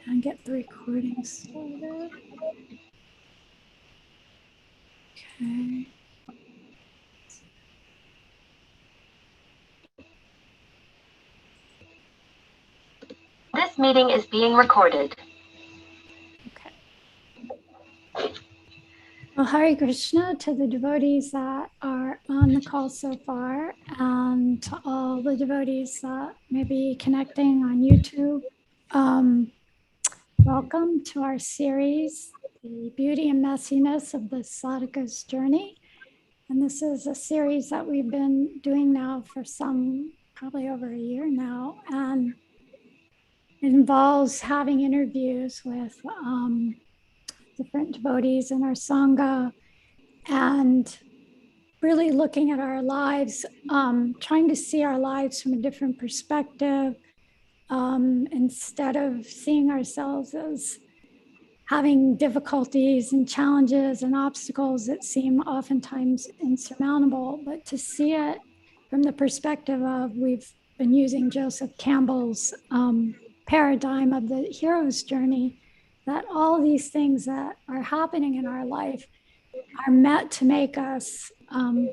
and get the recording started. Okay. This meeting is being recorded. Okay. Well, Hare Krishna to the devotees that are on the call so far, and to all the devotees that may be connecting on YouTube. Welcome to our series, The Beauty and Messiness of the Sadhaka's Journey. And this is a series that we've been doing now for probably over a year now. And it involves having interviews with different devotees in our sanga and really looking at our lives, trying to see our lives from a different perspective, instead of seeing ourselves as having difficulties and challenges and obstacles that seem oftentimes insurmountable, but to see it from the perspective of, we've been using Joseph Campbell's paradigm of the hero's journey, that all these things that are happening in our life are meant to make us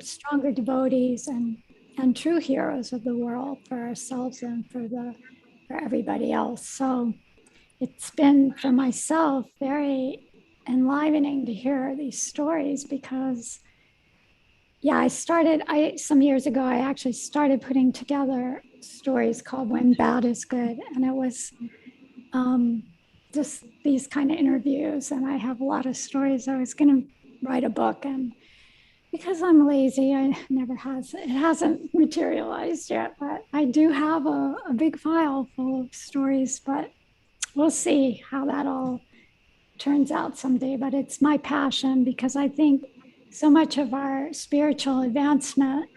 stronger devotees and true heroes of the world for ourselves and for everybody else. So it's been, for myself, very enlivening to hear these stories because, some years ago, I actually started putting together stories called When Bad is Good. And it was just these kind of interviews. And I have a lot of stories. I was going to write a book, and because I'm lazy, it hasn't materialized yet, but I do have a big file full of stories, but we'll see how that all turns out someday. But it's my passion because I think so much of our spiritual advancement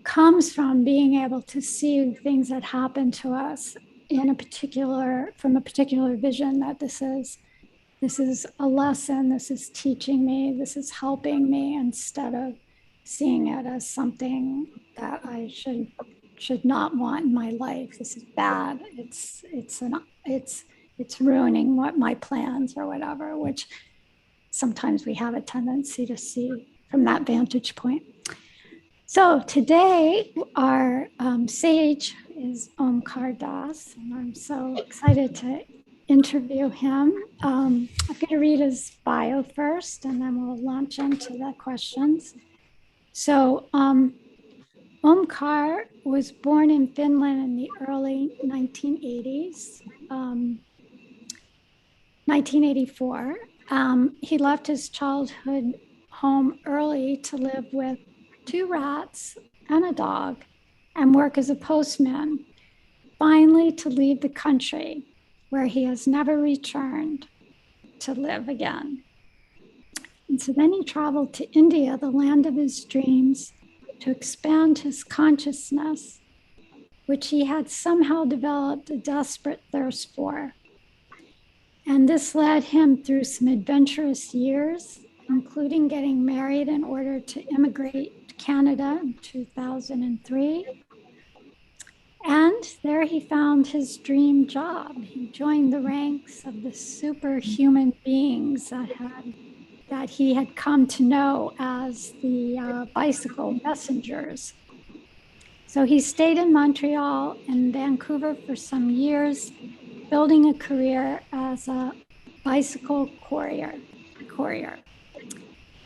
comes from being able to see things that happen to us from a particular vision, that this is a lesson, this is teaching me, this is helping me, instead of seeing it as something that I should not want in my life. This is bad. It's ruining my plans or whatever, which sometimes we have a tendency to see from that vantage point. So today our sage is Omkar Das, and I'm so excited to interview him. I'm going to read his bio first, and then we'll launch into the questions. So Omkar was born in Finland in the early 1980s, 1984. He left his childhood home early to live with 2 rats and a dog and work as a postman, finally to leave the country, where he has never returned to live again. And so then he traveled to India, the land of his dreams, to expand his consciousness, which he had somehow developed a desperate thirst for. And this led him through some adventurous years, including getting married in order to immigrate to Canada in 2003. And there he found his dream job. He joined the ranks of the superhuman beings that he had come to know as the bicycle messengers. So he stayed in Montreal and Vancouver for some years, building a career as a bicycle courier.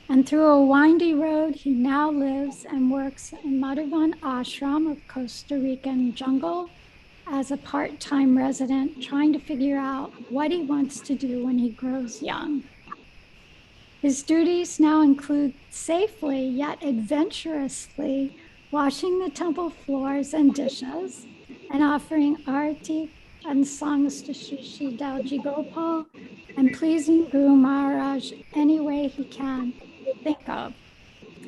And through a windy road, he now lives and works in Madhuvan Ashram of Costa Rican jungle as a part-time resident, trying to figure out what he wants to do when he grows young. His duties now include safely yet adventurously washing the temple floors and dishes and offering arati and songs to Shri Dauji Gopal and pleasing Guru Maharaj any way he can think of.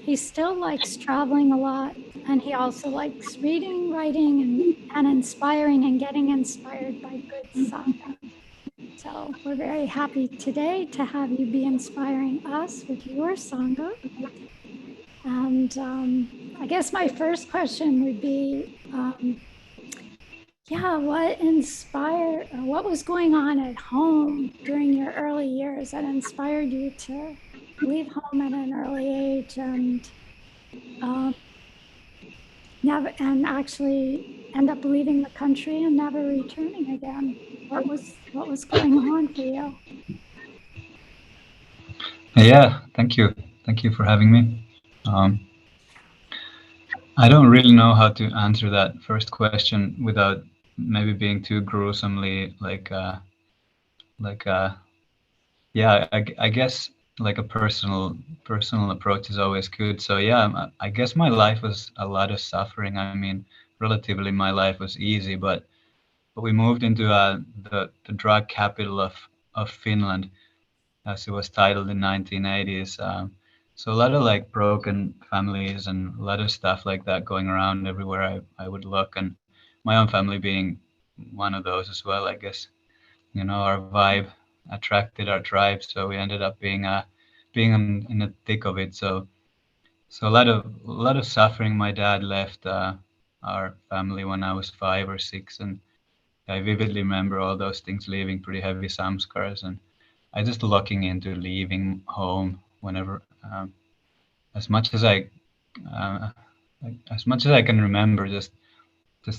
He still likes traveling a lot, and he also likes reading, writing, and inspiring and getting inspired by good sanga. So we're very happy today to have you be inspiring us with your sanga. And I guess my what was going on at home during your early years that inspired you to leave home at an early age and never and actually end up leaving the country and never returning again? What was going on for you? Yeah, thank you. Thank you for having me. I don't really know how to answer that first question without maybe being too gruesomely yeah, I guess like a personal approach is always good. So yeah, I guess my life was a lot of suffering. I mean, relatively my life was easy, but we moved into the drug capital of Finland, as it was titled in 1980s. So a lot of like broken families and a lot of stuff like that going around everywhere I would look, and my own family being one of those as well. I guess our vibe attracted our tribe, so we ended up being in the thick of it. So a lot of suffering. My dad left our family when I was 5 or 6, and I vividly remember all those things leaving pretty heavy samskars, and I just looking into leaving home whenever, as much as uh, as much as I can remember, just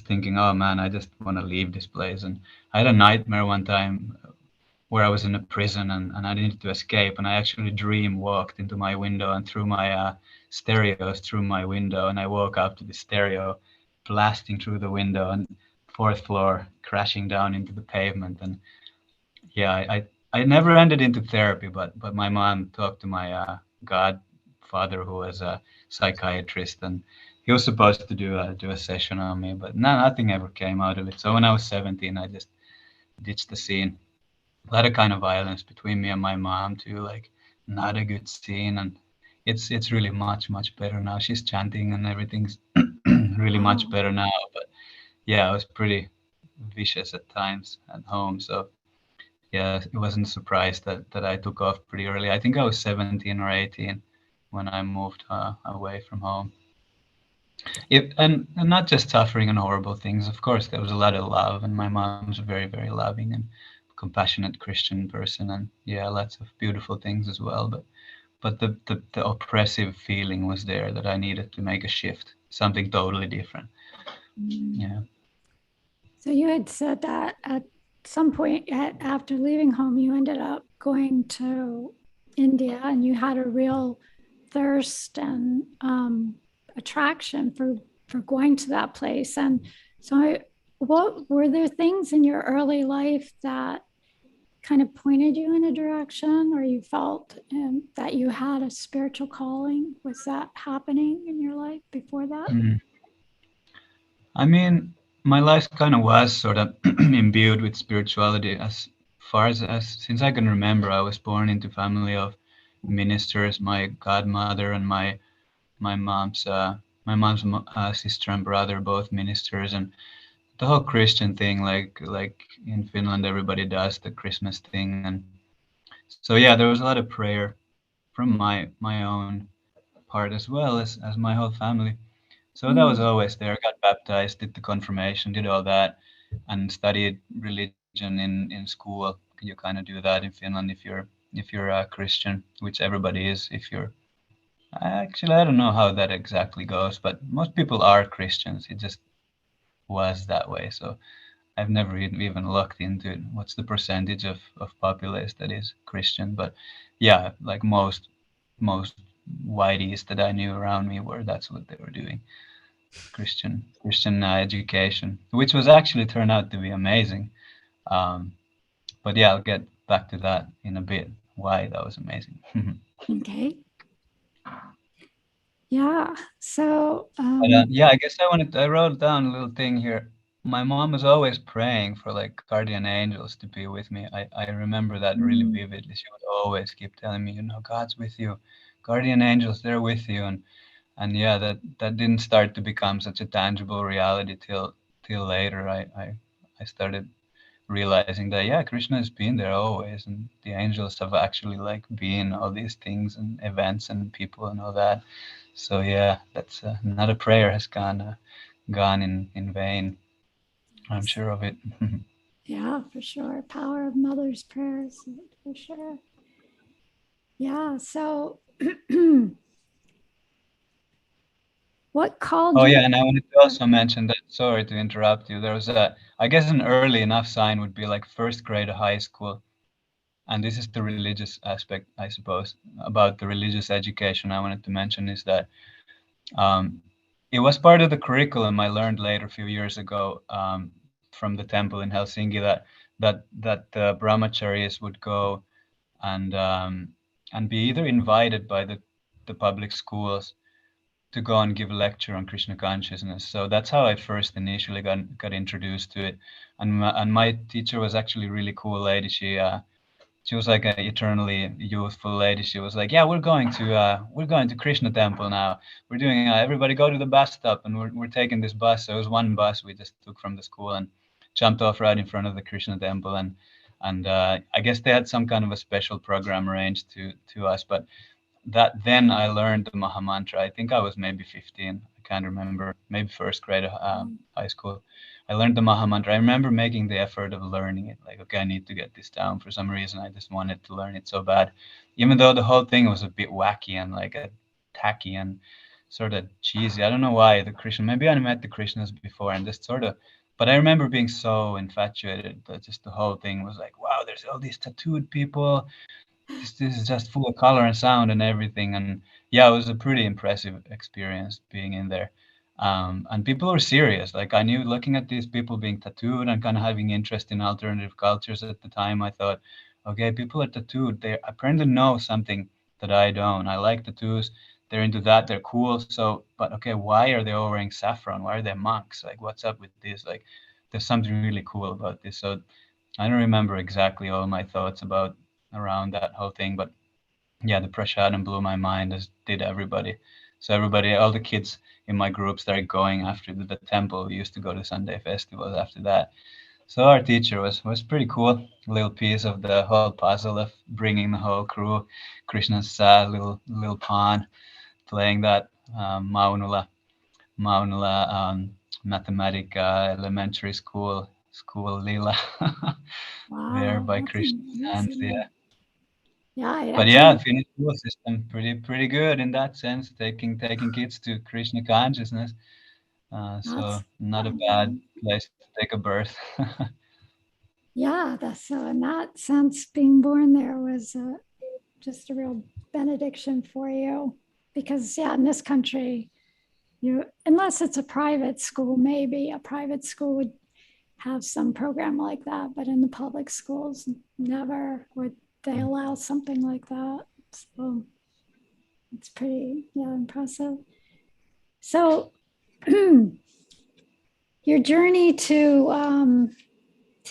thinking, oh man, I just want to leave this place. And I had a nightmare one time where I was in a prison, and I needed to escape, and I actually dream walked into my window and threw my stereos through my window, and I woke up to the stereo blasting through the window and fourth floor crashing down into the pavement. And yeah, I never ended into therapy, but my mom talked to my godfather, who was a psychiatrist, and he was supposed to do a session on me, but nothing ever came out of it. So when I was 17, I just ditched the scene. A lot of kind of violence between me and my mom too, like not a good scene, and it's really much better now. She's chanting and everything's really much better now. But yeah, I was pretty vicious at times at home. So yeah, it wasn't a surprise that I took off pretty early. I think I was 17 or 18 when I moved away from home. And not just suffering and horrible things. Of course, there was a lot of love, and my mom's a very loving and compassionate Christian person, and yeah, lots of beautiful things as well. But the oppressive feeling was there that I needed to make a shift, something totally different. Yeah. So you had said that at some point after leaving home, you ended up going to India, and you had a real thirst and attraction for going to that place. And so, what were there things in your early life that kind of pointed you in a direction, or you felt that you had a spiritual calling? Was that happening in your life before that? I mean, my life kind of was sort of imbued with spirituality as far as since I can remember. I was born into family of ministers. My godmother and my mom's sister and brother, both ministers, and the whole Christian thing, like in Finland, everybody does the Christmas thing. And so yeah, there was a lot of prayer from my own part, as well as my whole family. So that was always there. Got baptized, did the confirmation, did all that, and studied religion in school. You kind of do that in Finland if you're a Christian, which everybody is. If you're actually, I don't know how that exactly goes, but most people are Christians. It just was that way. So I've never even looked into it. What's the percentage of populace that is Christian? But yeah, like most whiteys that I knew around me were, that's what they were doing. Christian education, which was actually turned out to be amazing. Um, but yeah, I'll get back to that in a bit. Why that was amazing. Okay. Yeah. So, Yeah, I guess I wrote down a little thing here. My mom was always praying for like guardian angels to be with me. I remember that really vividly. She would always keep telling me, God's with you, guardian angels, they're with you. And yeah, that didn't start to become such a tangible reality till later. I started realizing that yeah, Krishna has been there always, and the angels have actually like been all these things and events and people and all that. So yeah, that's not a prayer has gone in vain. I'm sure of it. Yeah, for sure. Power of mother's prayers, for sure. Yeah. So, what called Oh you? yeah, and I wanted to also mention that, sorry to interrupt you, there was I guess an early enough sign would be like first grade of high school. And this is the religious aspect, I suppose, about the religious education I wanted to mention is that um, it was part of the curriculum I learned later a few years ago from the temple in Helsinki that the brahmacharis would go and be either invited by the public schools to go and give a lecture on Krishna consciousness. So that's how I first initially got introduced to it. And my teacher was actually a really cool lady. She was like an eternally youthful lady. She was like, "Yeah, we're going to Krishna temple now. We're doing everybody go to the bus stop, and we're taking this bus." So it was one bus we just took from the school and jumped off right in front of the Krishna temple, and I guess they had some kind of a special program arranged to us. But that then I learned the Maha Mantra. I think I was maybe 15. I can't remember. Maybe first grade of high school. I learned the Maha Mantra. I remember making the effort of learning it. Like, okay, I need to get this down. For some reason, I just wanted to learn it so bad, even though the whole thing was a bit wacky and like a tacky and sort of cheesy. I don't know why the Krishna. Maybe I met the Krishnas before and just sort of. But I remember being so infatuated that just the whole thing was like, wow, there's all these tattooed people. This is just full of color and sound and everything. And yeah, it was a pretty impressive experience being in there. And people were serious. Like I knew looking at these people being tattooed and kind of having interest in alternative cultures at the time, I thought, okay, people are tattooed. They apparently know something that I don't. I like tattoos. They're into that. They're cool. So, but okay, why are they all wearing saffron? Why are they monks? Like, what's up with this? Like, there's something really cool about this. So I don't remember exactly all my thoughts about around that whole thing, but yeah, the prasadam blew my mind, as did everybody. So everybody, all the kids in my group started going after the temple. We used to go to Sunday festivals after that. So our teacher was pretty cool. A little piece of the whole puzzle of bringing the whole crew, Krishna's little pawn, playing that Maunula Mathematica elementary school Lila there Wow, by that's Krishna's hands. amazing. Yeah. Yeah, But I yeah, can't. Finnish school system pretty good in that sense, taking kids to Krishna consciousness. So That's not a bad um, place to take a birth. yeah. That's so. In that sense, being born there was just a real benediction for you, because yeah, in this country, you unless it's a private school, maybe a private school would have some program like that, but in the public schools, never would they allow something like that. So it's pretty, yeah, impressive. So your journey to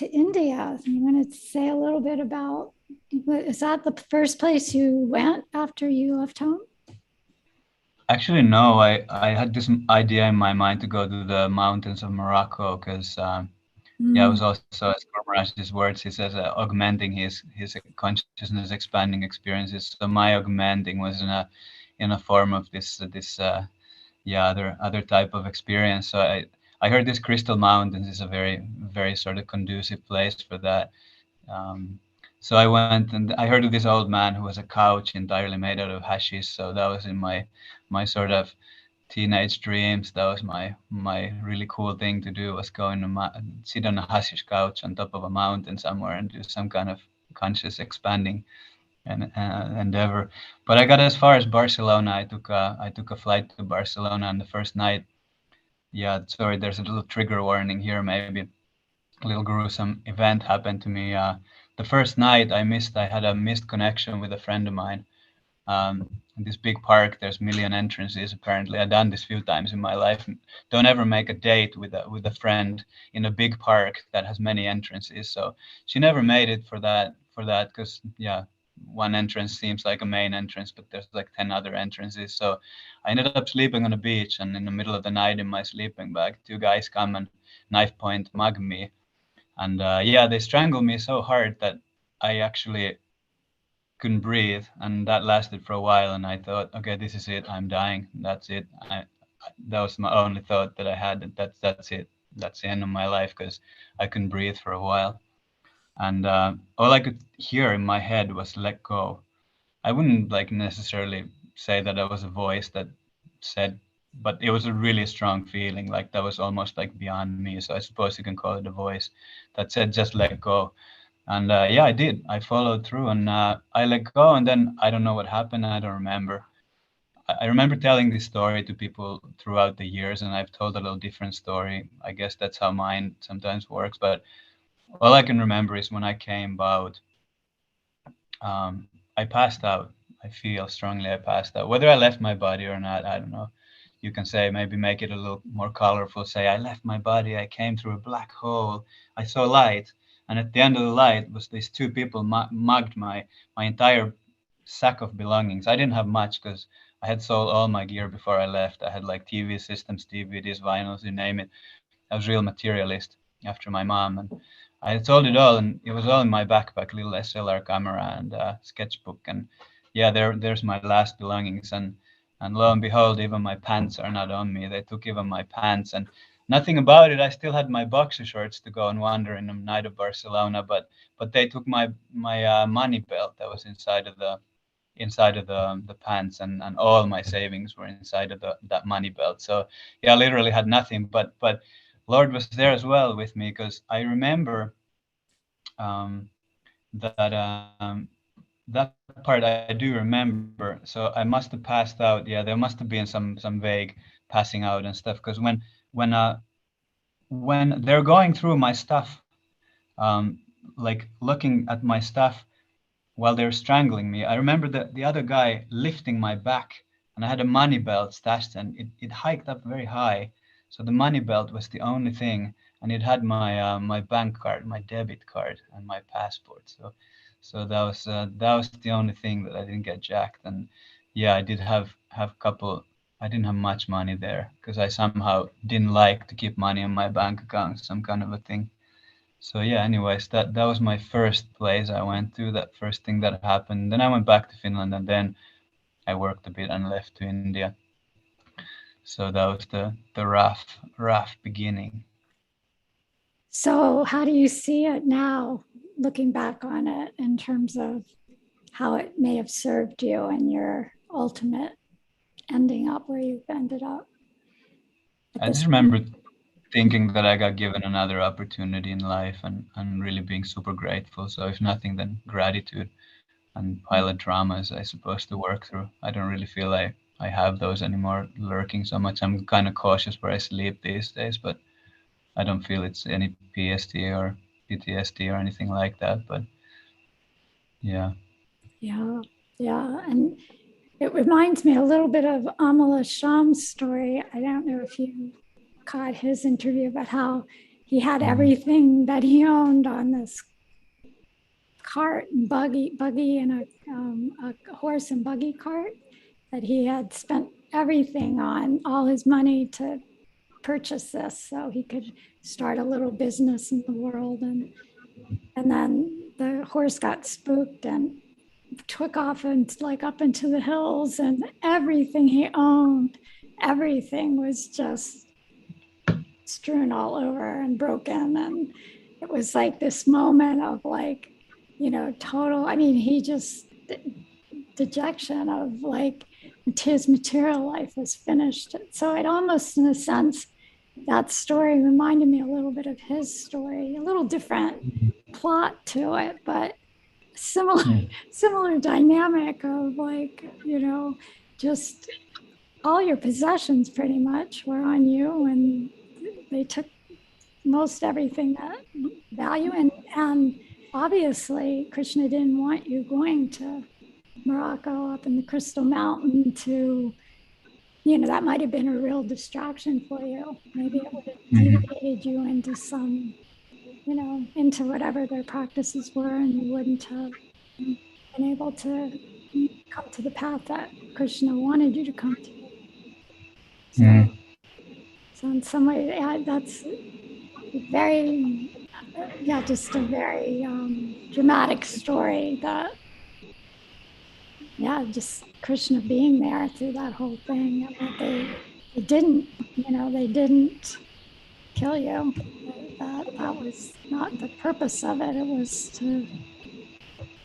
India, you want to say a little bit about, is that the first place you went after you left home? Actually, no. I had this idea in my mind to go to the mountains of Morocco because yeah, it was also as Gurmaraj's words. He says augmenting his consciousness, expanding experiences. So my augmenting was in a form of this yeah other type of experience. So I heard this Crystal Mountains is a very sort of conducive place for that. Um, so I went and I heard of this old man who was a couch entirely made out of hashish. So that was in my sort of teenage dreams. That was my really cool thing to do, was go and sit on a hashish couch on top of a mountain somewhere and do some kind of conscious expanding and endeavor. But I got as far as Barcelona. I took a flight to Barcelona, and the first night, yeah, sorry, there's a little trigger warning here. Maybe a little gruesome event happened to me. The first night I had a missed connection with a friend of mine. In this big park, there's a million entrances. Apparently, I've done this a few times in my life. Don't ever make a date with a friend in a big park that has many entrances. So she never made it for that because yeah, one entrance seems like a main entrance, but there's like 10 other entrances. So I ended up sleeping on a beach, and in the middle of the night in my sleeping bag, two guys come and knife point mug me, and yeah, they strangled me so hard that I actually couldn't breathe, and that lasted for a while. And I thought, okay, this is it. I'm dying. That's it. That was my only thought that I had. That's it. That's the end of my life because I couldn't breathe for a while. and all I could hear in my head was "let go." I wouldn't like necessarily say that there was a voice that said, but it was a really strong feeling, like that was almost like beyond me. So I suppose you can call it a voice that said, "just let go." And yeah, I did. I followed through, and I let go, and then I don't know what happened. I don't remember. I remember telling this story to people throughout the years, and I've told a little different story. I guess that's how mine sometimes works. But all I can remember is when I came out, I passed out. I feel strongly I passed out. Whether I left my body or not, I don't know. You can say, maybe make it a little more colorful. Say, I left my body. I came through a black hole. I saw light. And at the end of the light was these two people mugged my entire sack of belongings. I didn't have much because I had sold all my gear before I left. I had like TV systems, DVDs, vinyls, you name it. I was a real materialist after my mom, and I sold it all, and it was all in my backpack, little SLR camera and sketchbook, and yeah, there's my last belongings, and lo and behold, even my pants are not on me. They took even my pants, and nothing about it. I still had my boxer shorts to go and wander in the night of Barcelona, but they took my money belt that was inside of the pants, and all my savings were inside of that money belt. So yeah, I literally had nothing, but Lord was there as well with me, because I remember that that part I do remember. So I must have passed out. Yeah, there must have been some vague passing out and stuff, because when when they're going through my stuff, like looking at my stuff while they're strangling me, I remember the other guy lifting my back, and I had a money belt stashed, and it hiked up very high. So the money belt was the only thing, and it had my bank card, my debit card, and my passport. So that was the only thing that I didn't get jacked. And yeah, I did have couple. I didn't have much money there because I somehow didn't like to keep money in my bank account, some kind of a thing. So yeah, anyways, that was my first place I went to, that first thing that happened. Then I went back to Finland, and then I worked a bit and left to India. So that was the rough beginning. So how do you see it now, looking back on it, in terms of how it may have served you and your ultimate ending up where you've ended up? I just remember thinking that I got given another opportunity in life, and really being super grateful. So if nothing, then gratitude, and pilot traumas I supposed to work through. I don't really feel I have those anymore lurking so much. I'm kind of cautious where I sleep these days, but I don't feel it's any PST or PTSD or anything like that. But yeah. Yeah, yeah. And it reminds me a little bit of Amala Sham's story. I don't know if you caught his interview about how he had everything that he owned on this cart and buggy and a horse and buggy cart, that he had spent everything on, all his money to purchase this so he could start a little business in the world. And then the horse got spooked and took off and like up into the hills, and everything he owned, everything was just strewn all over and broken. And it was like this moment of like, total, I mean, he just, dejection of like his material life was finished. So it almost, in a sense, that story reminded me a little bit of his story, a little different plot to it, but similar dynamic of like, just all your possessions pretty much were on you, and they took most everything that value. And obviously Krishna didn't want you going to Morocco up in the Crystal Mountain to, that might have been a real distraction for you. Maybe it would have deviated you into some, into whatever their practices were, and you wouldn't have been able to come to the path that Krishna wanted you to come to. So in some way, that's very, just a very dramatic story that, just Krishna being there through that whole thing. I mean, they didn't kill you. that was not the purpose of it. It was to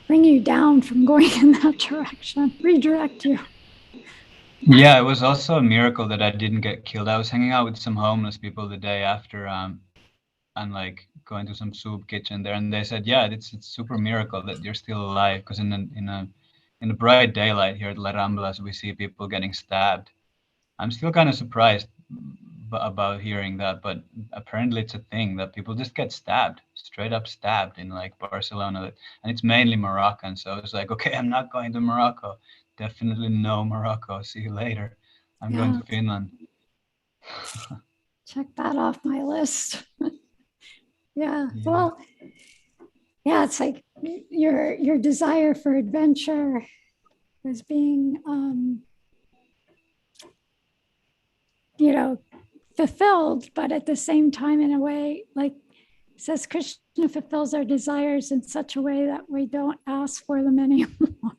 bring you down from going in that direction, redirect you. Yeah, it was also a miracle that I didn't get killed. I was hanging out with some homeless people the day after, and like going to some soup kitchen there, and they said, "Yeah, it's super miracle that you're still alive." Because in the bright daylight here at La Ramblas, we see people getting stabbed. I'm still kind of surprised about hearing that, but apparently it's a thing that people just get stabbed, straight up stabbed in like Barcelona, and it's mainly Moroccan. So I was like, okay, I'm not going to Morocco. Definitely no Morocco. See you later. I'm going to Finland. Check that off my list. Yeah. Well, yeah, it's like your desire for adventure was being fulfilled, but at the same time, in a way, like it says, Krishna fulfills our desires in such a way that we don't ask for them anymore.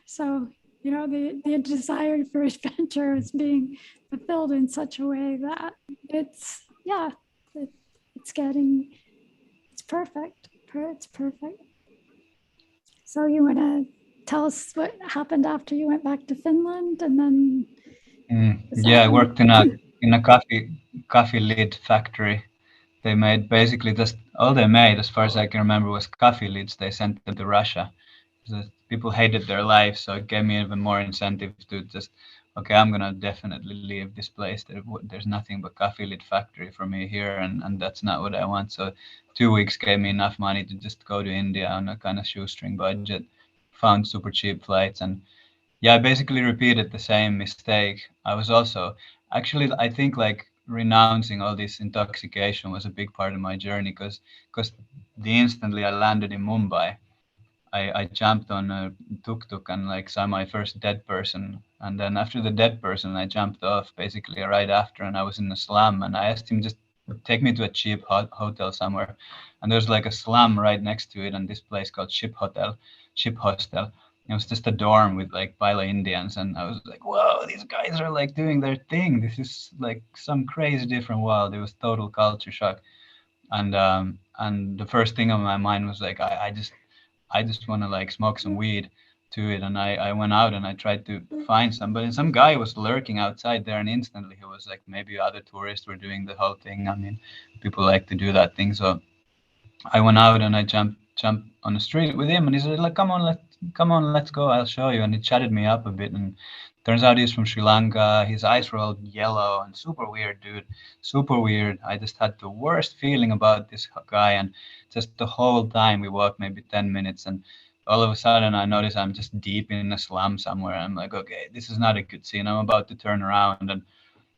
So, the desire for adventure is being fulfilled in such a way that it's perfect. It's perfect. So you want to tell us what happened after you went back to Finland, and then? Yeah, I worked in a coffee lid factory. They made basically just all they made, as far as I can remember, was coffee lids. They sent them to Russia. So people hated their life, so it gave me even more incentive to just, okay, I'm gonna definitely leave this place. There's nothing but coffee lid factory for me here, and that's not what I want. So 2 weeks gave me enough money to just go to India on a kind of shoestring budget. Found super cheap flights, and yeah, I basically repeated the same mistake. I was also actually, I think, like renouncing all this intoxication was a big part of my journey, because the instantly I landed in Mumbai, I jumped on a tuk-tuk and like saw my first dead person, and then after the dead person I jumped off basically right after, and I was in a slum, and I asked him just take me to a cheap hotel somewhere, and there's like a slum right next to it, and this place called Ship Hostel. It was just a dorm with like Pila Indians, and I was like, whoa, these guys are like doing their thing. This is like some crazy different world. It was total culture shock, and the first thing on my mind was like, I just want to like smoke some weed to it. And I went out and I tried to find somebody. And some guy was lurking outside there, and instantly he was like, maybe other tourists were doing the whole thing. I mean, people like to do that thing. So I went out and I jumped on the street with him, and he said, like, come on, let's go, I'll show you. And he chatted me up a bit, and turns out he's from Sri Lanka. His eyes were all yellow and super weird, dude. Super weird. I just had the worst feeling about this guy, and just the whole time we walked maybe 10 minutes, and all of a sudden I notice I'm just deep in a slum somewhere. I'm like, okay, this is not a good scene. I'm about to turn around,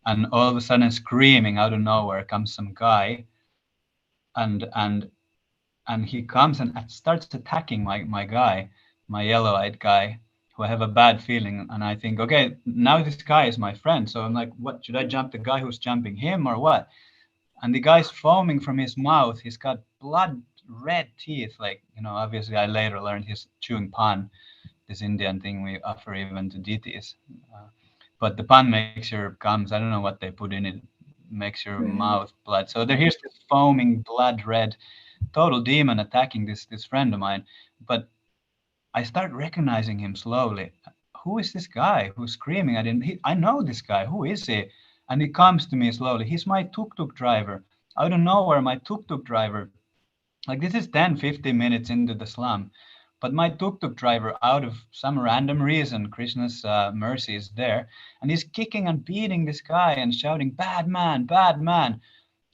and all of a sudden, screaming out of nowhere comes some guy, and he comes and starts attacking my guy, my yellow-eyed guy, who I have a bad feeling. And I think, okay, now this guy is my friend. So I'm like, what, should I jump the guy who's jumping him or what? And the guy's foaming from his mouth. He's got blood red teeth. Like, obviously I later learned he's chewing pan, this Indian thing we offer even to deities. But the pan makes your gums, I don't know what they put in it, makes your mouth blood. So here's this foaming blood red total demon attacking this friend of mine. But I start recognizing him slowly. Who is this guy who's screaming at him? I know this guy. Who is he? And he comes to me slowly. He's my tuk-tuk driver. Out of nowhere, my tuk-tuk driver. Like, this is 10, 15 minutes into the slum. But my tuk-tuk driver, out of some random reason, Krishna's mercy is there. And he's kicking and beating this guy and shouting, bad man, bad man.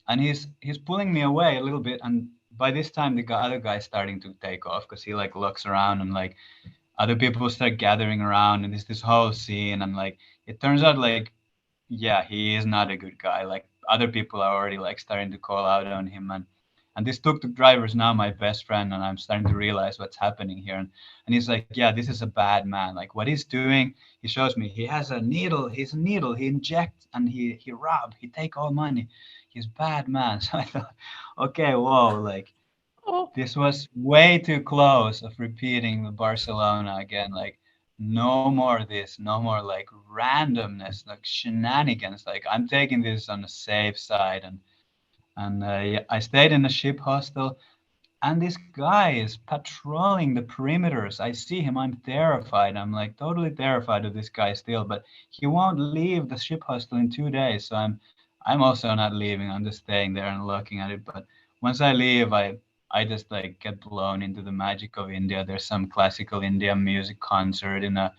And he's pulling me away a little bit. And by this time, the other guy's starting to take off, because he like looks around, and like other people start gathering around, and there's this whole scene. And like, it turns out like, yeah, he is not a good guy. Like, other people are already like starting to call out on him, and this tuk-tuk driver is now my best friend, and I'm starting to realize what's happening here. And he's like, yeah, this is a bad man. Like, what he's doing, he shows me he has a needle. He's a needle. He injects and he rob. He take all money. He's bad man. So I thought, okay, whoa, like, this was way too close of repeating the Barcelona again. Like, no more of this, no more like randomness, like shenanigans. Like, I'm taking this on the safe side, And I stayed in a ship hostel, and this guy is patrolling the perimeters. I see him, I'm terrified. I'm like totally terrified of this guy still, but he won't leave the ship hostel in 2 days. So I'm also not leaving. I'm just staying there and looking at it. But once I leave, I just like get blown into the magic of India. There's some classical Indian music concert in a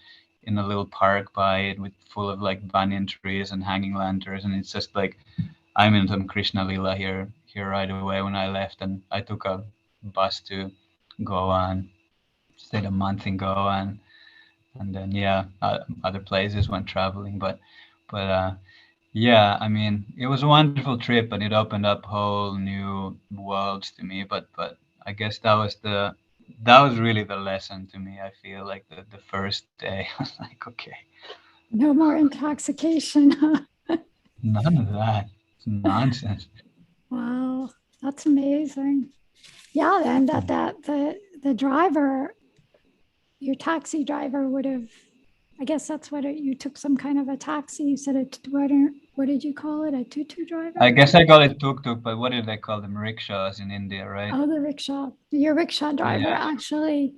little park by it with full of like banyan trees and hanging lanterns, and it's just like I'm in some Krishna Lila here right away when I left, and I took a bus to Goa and stayed a month in Goa, and then other places when traveling. But yeah, I mean, it was a wonderful trip, and it opened up whole new worlds to me. But I guess that was really the lesson to me. I feel like the first day, I was like, okay, No more intoxication. none of that. It's nonsense. Wow, that's amazing. Yeah, and the driver, your taxi driver would have, I guess that's what you took some kind of a taxi. You said what did you call it? A tutu driver? I guess I call it tuk-tuk, but what do they call them? Rickshaws in India, right? Oh, the rickshaw. Your rickshaw driver Yeah. actually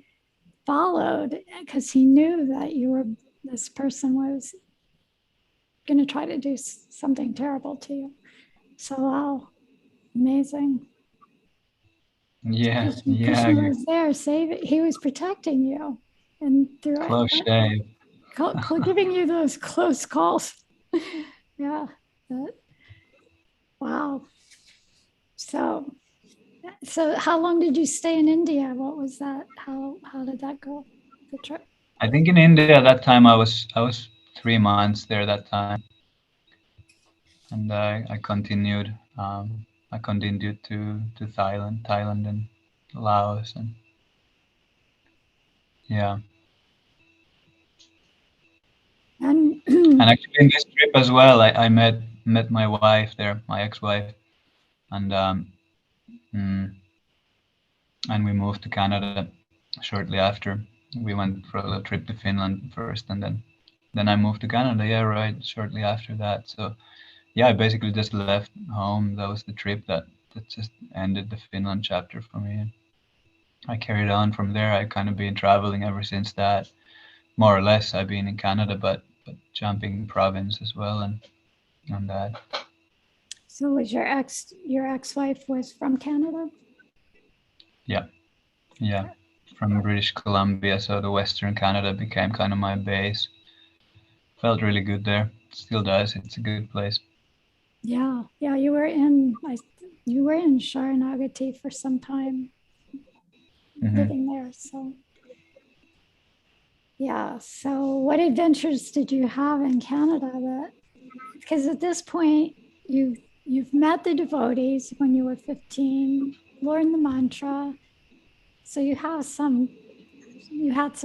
followed because he knew that this person was going to try to do something terrible to you. So, wow, amazing. Yeah, Krishna was there, he was protecting you, and through close shave. giving you those close calls. Yeah, wow. So how long did you stay in India? What was that? How did that go? The trip? I think in India that time I was 3 months there that time, and I continued. I continued to Thailand and Laos, and yeah. And And actually in this trip as well, I met my wife there, my ex-wife, and and we moved to Canada shortly after. We went for a little trip to Finland first, and then I moved to Canada. Yeah, right, shortly after that. So yeah, I basically just left home. That was the trip that just ended the Finland chapter for me. I carried on from there. I kind of been traveling ever since that. More or less, I've been in Canada, but jumping province as well, and that. so was your ex-wife was from Canada? Yeah, from British Columbia. So the Western Canada became kind of my base. Felt really good there. Still does. It's a good place. Yeah, you were in Sharanagati for some time, living there. So yeah. So what adventures did you have in Canada? Because at this point you've met the devotees when you were 15, learned the mantra, so you had some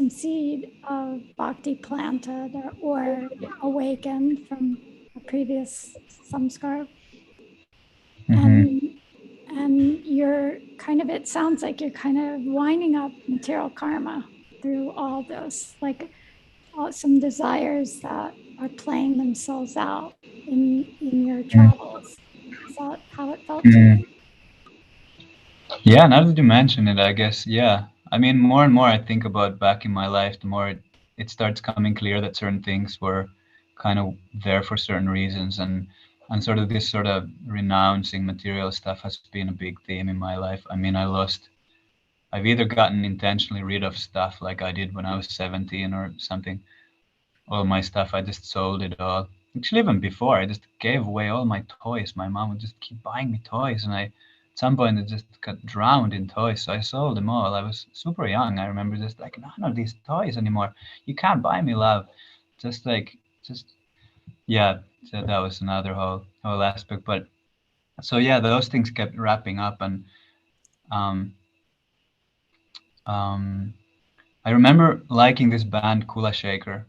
seed of bhakti planted or awakened from a previous samskar. And you're kind of, it sounds like you're kind of winding up material karma through all those, like some desires that are playing themselves out in your travels. Is that how it felt to you? Yeah, now that you mention it, I guess, yeah. I mean, more and more I think about back in my life, the more it starts coming clear that certain things were kind of there for certain reasons, and sort of this sort of renouncing material stuff has been a big theme in my life. I mean, I've either gotten intentionally rid of stuff like I did when I was 17 or something. All my stuff, I just sold it all. Actually, even before, I just gave away all my toys. My mom would just keep buying me toys, and at some point, I just got drowned in toys. So I sold them all. I was super young. I remember just like, none of these toys anymore. You can't buy me love. Yeah. So that was another whole aspect. But so yeah, those things kept wrapping up, and um, I remember liking this band Kula Shaker.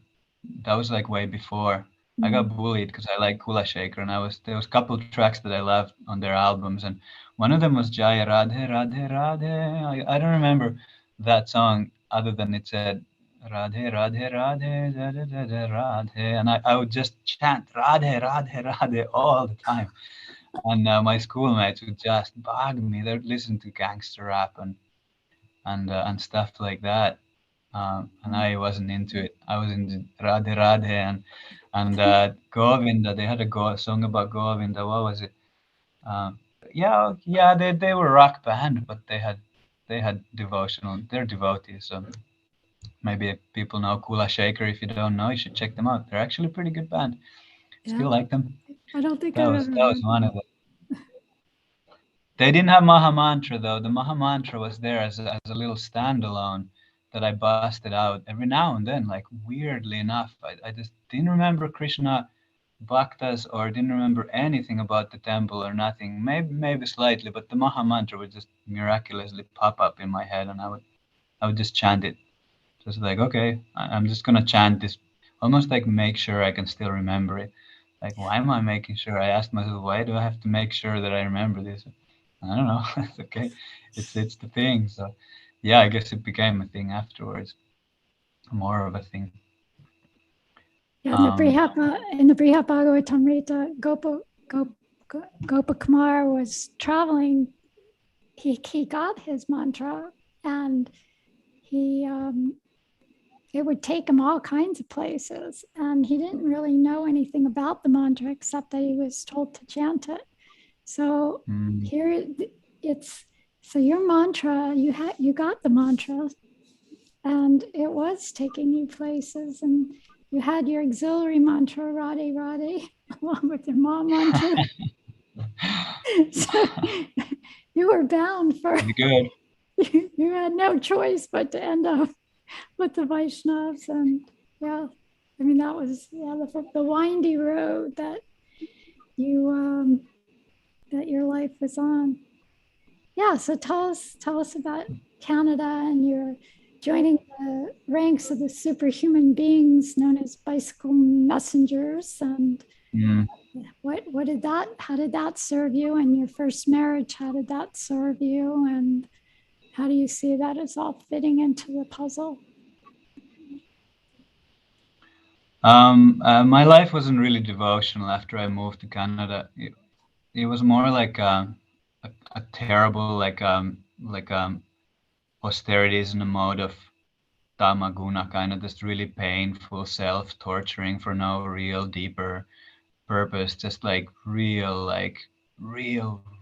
That was like way before. I got bullied because I liked Kula Shaker, and there was a couple of tracks that I loved on their albums, and one of them was Jaya Radhe Radhe Radhe. I don't remember that song other than it said Radhe Radhe Radhe Radhe Radhe, and I would just chant Radhe Radhe Radhe all the time. And my schoolmates would just bug me. They'd listen to gangster rap and stuff like that. And I wasn't into it. I was into Radhe Radhe and Govinda. They had a song about Govinda. What was it? Um, yeah. They were a rock band, but they had devotional. They're devotees. So maybe people know Kula Shaker. If you don't know, you should check them out. They're actually a pretty good band. Yeah, Still like them. I don't think That I've was ever that was heard. one of them. They didn't have Maha Mantra though. The Maha Mantra was there as a little standalone that I busted out every now and then. Like weirdly enough, I just didn't remember Krishna bhaktas or didn't remember anything about the temple or nothing. Maybe slightly, but the Maha Mantra would just miraculously pop up in my head, and I would just chant it. Just like, okay, I'm just gonna chant this, almost like make sure I can still remember it. Like, why am I making sure? I asked myself, why do I have to make sure that I remember this? I don't know. It's okay. It's the thing. So, yeah, I guess it became a thing afterwards, more of a thing. Yeah, in the Brihat Bhagavatamrita, Gopa Kumar was traveling. He got his mantra, and he it would take him all kinds of places, and he didn't really know anything about the mantra except that he was told to chant it. So here it's so your mantra, you got the mantra, and it was taking you places, and you had your auxiliary mantra, Radhe Radhe, along with your mom mantra. So you were bound for. Good. You had no choice but to end up with the Vaishnavas, and yeah, I mean that was the windy road that you that your life was on. Yeah, so tell us about Canada and your joining the ranks of the superhuman beings known as bicycle messengers, and what did that, how did that serve you? And your first marriage, how did that serve you? And how do you see that as all fitting into the puzzle? My life wasn't really devotional after I moved to Canada. It was more like a terrible austerities in a mode of tamaguna, kind of just really painful self-torturing for no real deeper purpose, just like real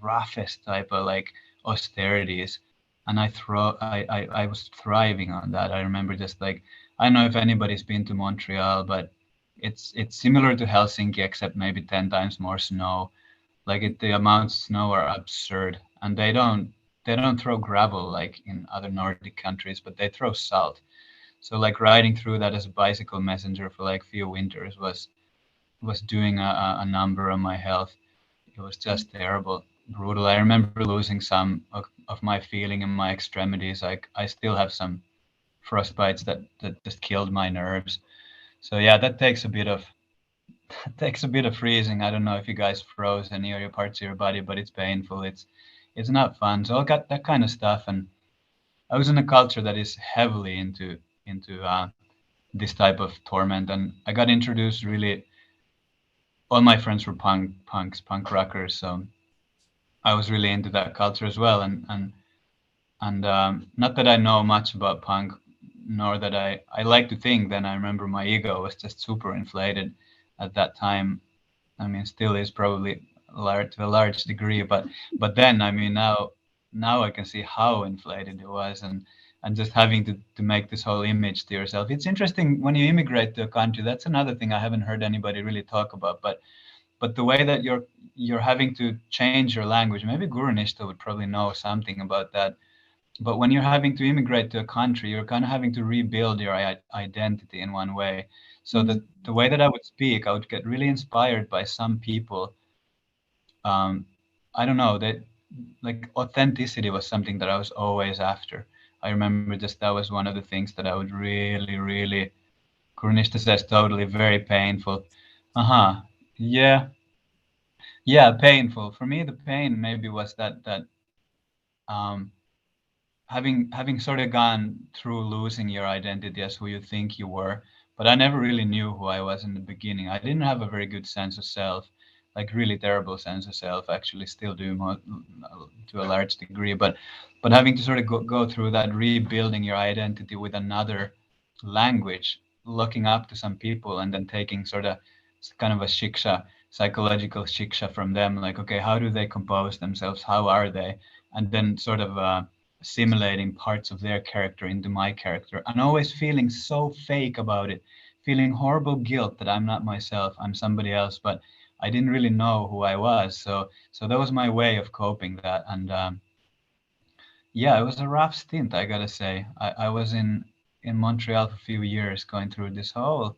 roughest type of like austerities. And I was thriving on that. I remember just like, I don't know if anybody's been to Montreal, but it's similar to Helsinki except maybe 10 times more snow. Like the amounts of snow are absurd, and they don't throw gravel like in other Nordic countries, but they throw salt. So like riding through that as a bicycle messenger for like few winters was doing a number on my health. It was just terrible, brutal. I remember losing some of my feeling in my extremities. Like I still have some frostbites that just killed my nerves. So yeah, that takes a bit of freezing. I don't know if you guys froze any of your parts of your body, but it's painful. It's not fun. So I got that kind of stuff, and I was in a culture that is heavily into this type of torment, and I got introduced really. All my friends were punk rockers, so I was really into that culture as well. And not that I know much about punk, nor that I like to think. Then I remember my ego was just super inflated at that time. I mean, still is probably to a large degree, but then I mean now I can see how inflated it was, and just having to make this whole image to yourself. It's interesting when you immigrate to a country. That's another thing I haven't heard anybody really talk about, but the way that you're having to change your language. Maybe Guru Nishta would probably know something about that. But when you're having to immigrate to a country, you're kind of having to rebuild your identity in one way. So the way that I would speak, I would get really inspired by some people. um, I don't know, that like authenticity was something that I was always after. I remember just that was one of the things that I would really, Gurnishta says totally very painful. Uh-huh. Yeah. Yeah, painful. For me, the pain maybe was that um, having sort of gone through losing your identity as who you think you were, but I never really knew who I was in the beginning. I didn't have a very good sense of self. like really terrible sense of self, actually still do to a large degree, but having to sort of go through that, rebuilding your identity with another language, looking up to some people and then taking sort of kind of a shiksha, psychological shiksha from them, like, okay, how do they compose themselves, how are they, and then sort of assimilating parts of their character into my character, and always feeling so fake about it, feeling horrible guilt that I'm not myself, I'm somebody else, but I didn't really know who I was. So that was my way of coping that. And yeah, it was a rough stint, I gotta say. I was in Montreal for a few years, going through this whole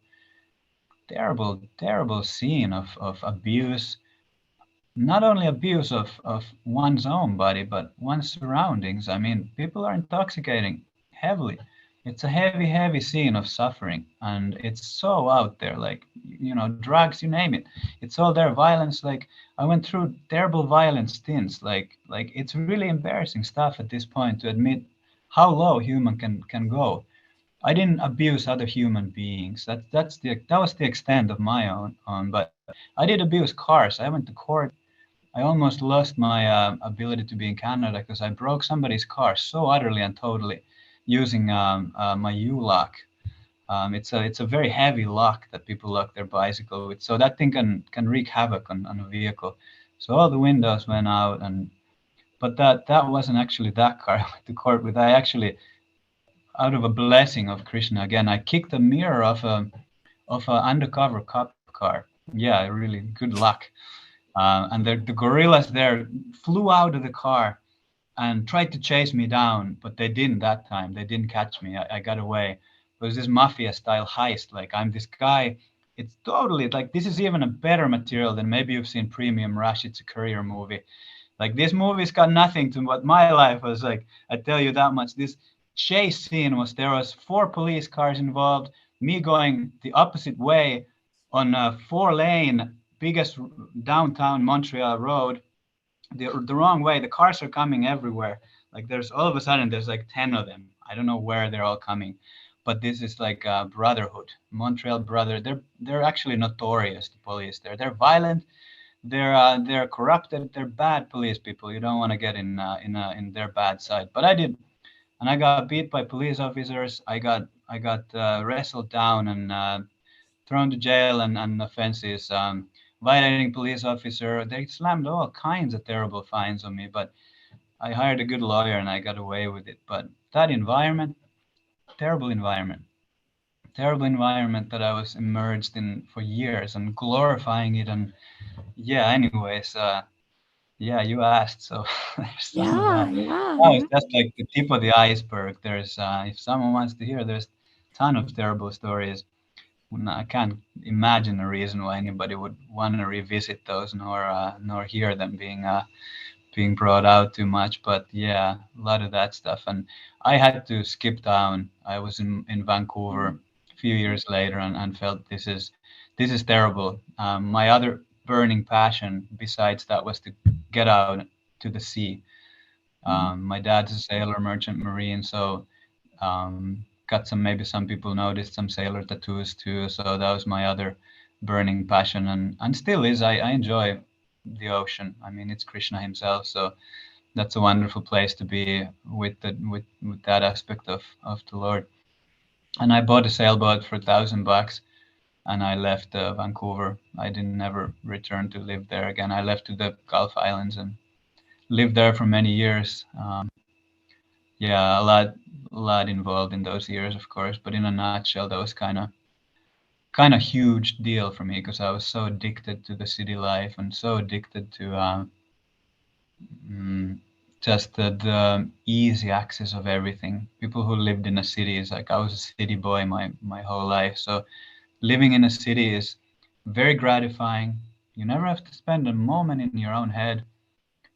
terrible scene of abuse, not only abuse of one's own body, but one's surroundings. I mean, people are intoxicating heavily. It's a heavy scene of suffering, and it's so out there, like, drugs, you name it. It's all there. Violence, like, I went through terrible violent stints. Like it's really embarrassing stuff at this point to admit how low human can go. I didn't abuse other human beings. That was the extent of my own. But I did abuse cars. I went to court. I almost lost my ability to be in Canada because I broke somebody's car so utterly and totally using my U-lock. It's a very heavy lock that people lock their bicycle with. So that thing can wreak havoc on a vehicle. So all the windows went out, but that wasn't actually that car I went to court with. I actually, out of a blessing of Krishna again, I kicked the mirror of a undercover cop car. Yeah, really good luck. And the gorillas there flew out of the car and tried to chase me down, but they didn't that time. They didn't catch me. I got away. It was this mafia style heist. Like, I'm this guy. It's totally like, this is even a better material than maybe you've seen Premium Rush. It's a career movie. Like, this movie's got nothing to what my life was like. I tell you that much. This chase scene there was 4 police cars involved, me going the opposite way on a 4-lane biggest downtown Montreal road, the wrong way. The cars are coming everywhere. Like, there's all of a sudden there's like 10 of them. I don't know where they're all coming, but this is like a brotherhood, Montreal brother. They're actually notorious, the police there. They're violent. They're corrupted. They're bad police people. You don't want to get in their bad side. But I did, and I got beat by police officers. I got wrestled down and thrown to jail and offenses. Violating police officer. They slammed all kinds of terrible fines on me, but I hired a good lawyer and I got away with it. But that environment, terrible environment, terrible environment that I was immersed in for years and glorifying it. And yeah, anyways, yeah, you asked, so there's some of that. Oh, it's just like the tip of the iceberg. There's, if someone wants to hear, there's a ton of terrible stories. I can't imagine a reason why anybody would want to revisit those, nor hear them being brought out too much. But yeah, a lot of that stuff. And I had to skip town. I was in Vancouver a few years later and felt this is terrible. My other burning passion besides that was to get out to the sea. My dad's a sailor, merchant marine, so got maybe some people noticed some sailor tattoos too. So that was my other burning passion, and still is. I enjoy the ocean. I mean, it's Krishna himself, so that's a wonderful place to be with that aspect of the Lord. And I bought a sailboat for $1,000, and I left Vancouver. I didn't never return to live there again. I left to the Gulf Islands and lived there for many years. Yeah, a lot involved in those years, of course. But in a nutshell, that was kind of huge deal for me because I was so addicted to the city life and so addicted to just the easy access of everything. People who lived in a city is like, I was a city boy my whole life. So living in a city is very gratifying. You never have to spend a moment in your own head.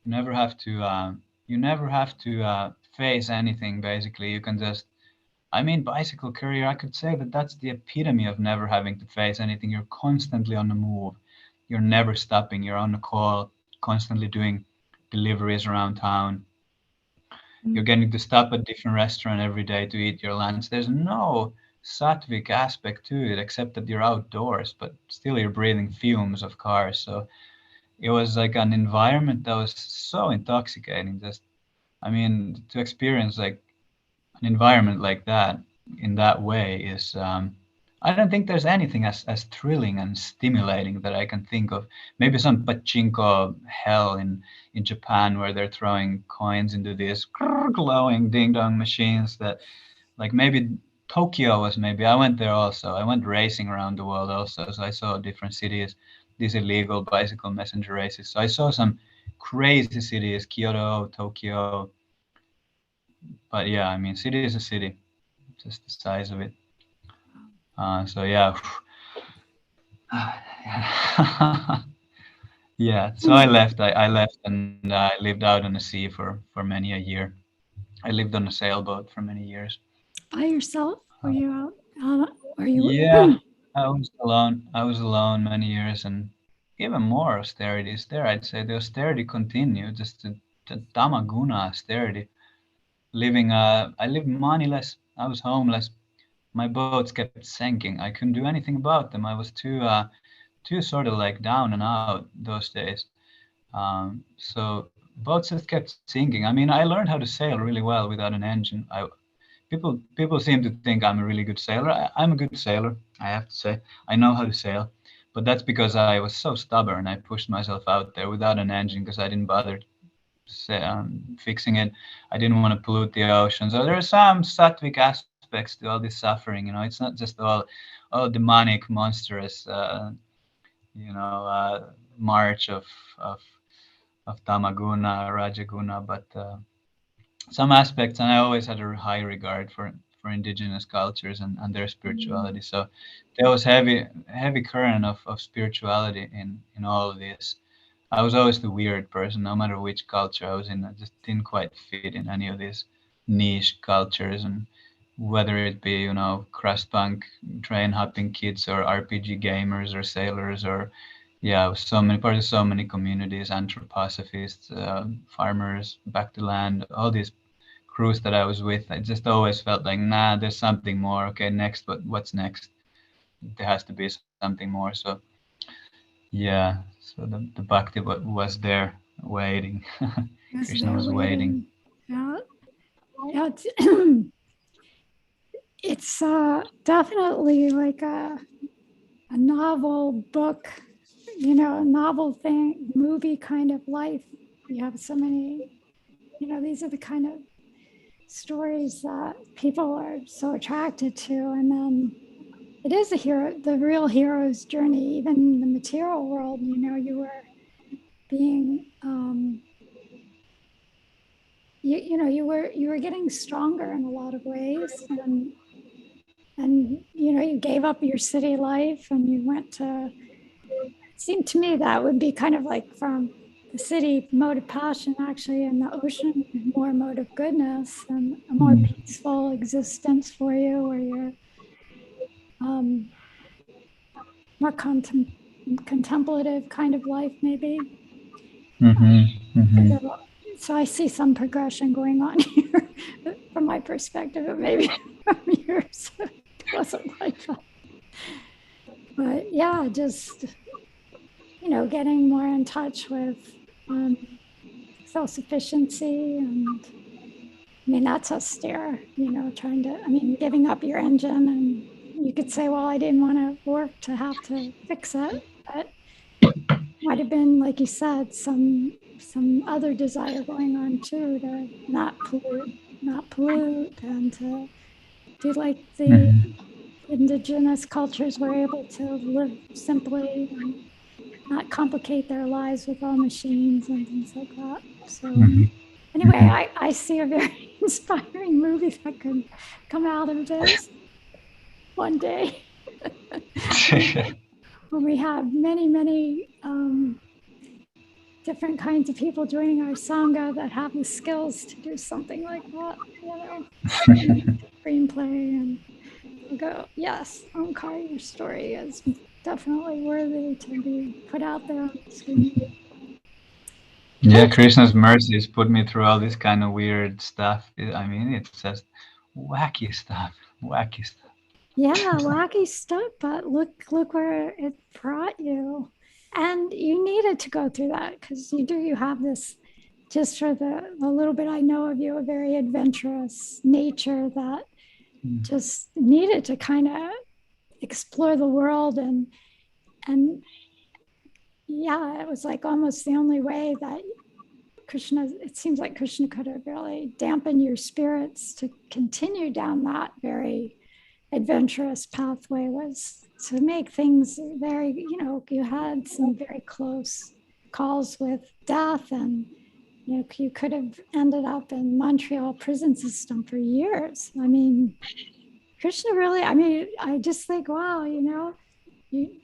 You never have to face anything. Basically, you can just, I mean, bicycle career, I could say that's the epitome of never having to face anything. You're constantly on the move. You're never stopping. You're on the call, constantly doing deliveries around town. You're getting to stop at different restaurant every day to eat your lunch. There's no sattvic aspect to it except that you're outdoors, but still you're breathing fumes of cars. So it was like an environment that was so intoxicating. Just, I mean, to experience like an environment like that in that way is, I don't think there's anything as thrilling and stimulating that I can think of. Maybe some pachinko hell in Japan, where they're throwing coins into these glowing ding dong machines. That, like, maybe Tokyo was, maybe I went there also. I went racing around the world also, so I saw different cities, these illegal bicycle messenger races. So I saw some crazy cities, Kyoto, Tokyo. But yeah, I mean, city is a city, just the size of it. So yeah. Yeah, so I left. I left, and I lived out on the sea for many a year. I lived on a sailboat for many years. By yourself? Were you out? Were you? Yeah, I was alone. I was alone many years, and even more austerities there. I'd say the austerity continued, just the tamaguna austerity. Living, I lived moneyless. I was homeless. My boats kept sinking. I couldn't do anything about them. I was too sort of like down and out those days. So boats just kept sinking. I mean, I learned how to sail really well without an engine. People seem to think I'm a really good sailor. I'm a good sailor, I have to say. I know how to sail, but that's because I was so stubborn. I pushed myself out there without an engine because I didn't bother fixing it. I didn't want to pollute the ocean. So there are some sattvic aspects to all this suffering. You know, it's not just all demonic, monstrous, march of of tamaguna, rajaguna, but some aspects, and I always had a high regard for indigenous cultures and their spirituality. So there was heavy current of spirituality in all of this. I was always the weird person, no matter which culture I was in. I just didn't quite fit in any of these niche cultures, and whether it be, crust punk, train hopping kids, or RPG gamers, or sailors, or yeah, so many part of so many communities, anthroposophists, farmers, back to land, all these crews that I was with. I just always felt like, nah, there's something more. Okay, next, what's next? There has to be something more. So yeah, so the bhakti was there waiting. Krishna was waiting. Yeah, yeah. It's definitely like a novel book, a novel thing, movie kind of life. You have so many, these are the kind of stories that people are so attracted to. And then it is the real hero's journey, even in the material world. You were being, you were getting stronger in a lot of ways. And you gave up your city life and you went to, it seemed to me that would be kind of like from the city mode of passion, actually, and the ocean more mode of goodness and a more peaceful existence for you, where you're more contemplative kind of life, maybe. So I see some progression going on here from my perspective, but maybe from yours it wasn't like that. But yeah, just, getting more in touch with self-sufficiency. And I mean, that's austere, giving up your engine. And you could say, well, I didn't want to work to have to fix it, but might have been, like you said, some other desire going on too, to not pollute, and to do like the indigenous cultures were able to live simply and not complicate their lives with all machines and things like that. So anyway, I see a very inspiring movie that could come out of this one day. When we have many different kinds of people joining our sanga that have the skills to do something like that, screenplay, and we'll go, yes, Omkar, your story is definitely worthy to be put out there on the screen. Yeah, Krishna's mercies put me through all this kind of weird stuff. I mean, it's just wacky stuff. Yeah, wacky stuff, but look where it brought you. And you needed to go through that because you have this, just for the little bit I know of you, a very adventurous nature that just needed to kind of explore the world. And yeah, it was like almost the only way that Krishna, it seems like Krishna could have really dampened your spirits to continue down that very adventurous pathway, was to make things very, you had some very close calls with death, and you could have ended up in Montreal prison system for years. I mean, Krishna really, I mean, I just think, wow, you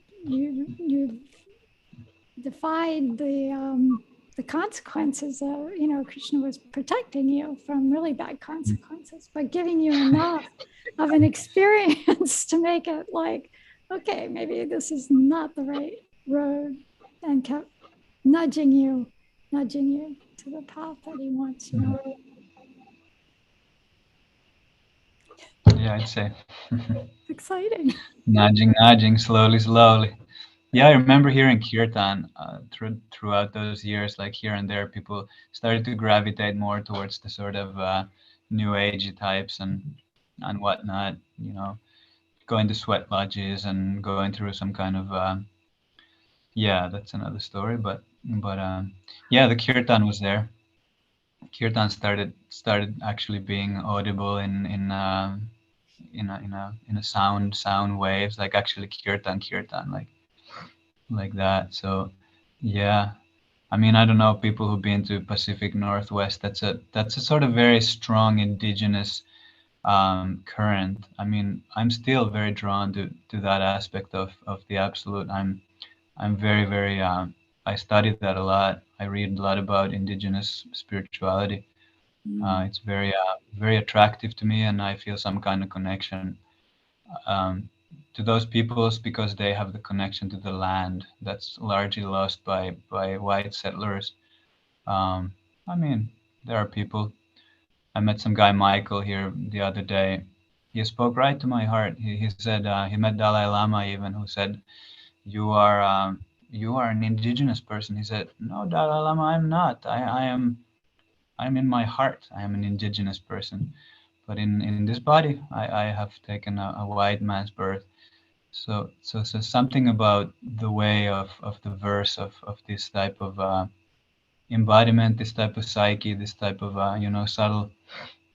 defied the consequences of, Krishna was protecting you from really bad consequences, but giving you enough of an experience to make it like, okay, maybe this is not the right road, and kept nudging you to the path that he wants you on. Yeah, I'd say. Exciting. Nudging, slowly. Yeah, I remember hearing kirtan throughout those years, like here and there, people started to gravitate more towards the sort of new agey types and whatnot. Going to sweat lodges and going through some kind of yeah, that's another story. But yeah, the kirtan was there. Kirtan started actually being audible in a sound waves, like actually kirtan like that. So yeah, I mean, I don't know, people who've been to Pacific Northwest, that's a sort of very strong indigenous current. I mean, I'm still very drawn to that aspect of the absolute. I'm very I studied that a lot. I read a lot about indigenous spirituality. It's very attractive to me, and I feel some kind of connection um, to those peoples because they have the connection to the land that's largely lost by white settlers. I mean, there are people. I met some guy Michael here the other day. He spoke right to my heart. He said he met Dalai Lama even, who said, you are an indigenous person." He said, "No, Dalai Lama, I'm not. I'm in my heart. I am an indigenous person. But in this body, I have taken a white man's birth." So something about the way of the verse of this type of embodiment, this type of psyche, this type of subtle,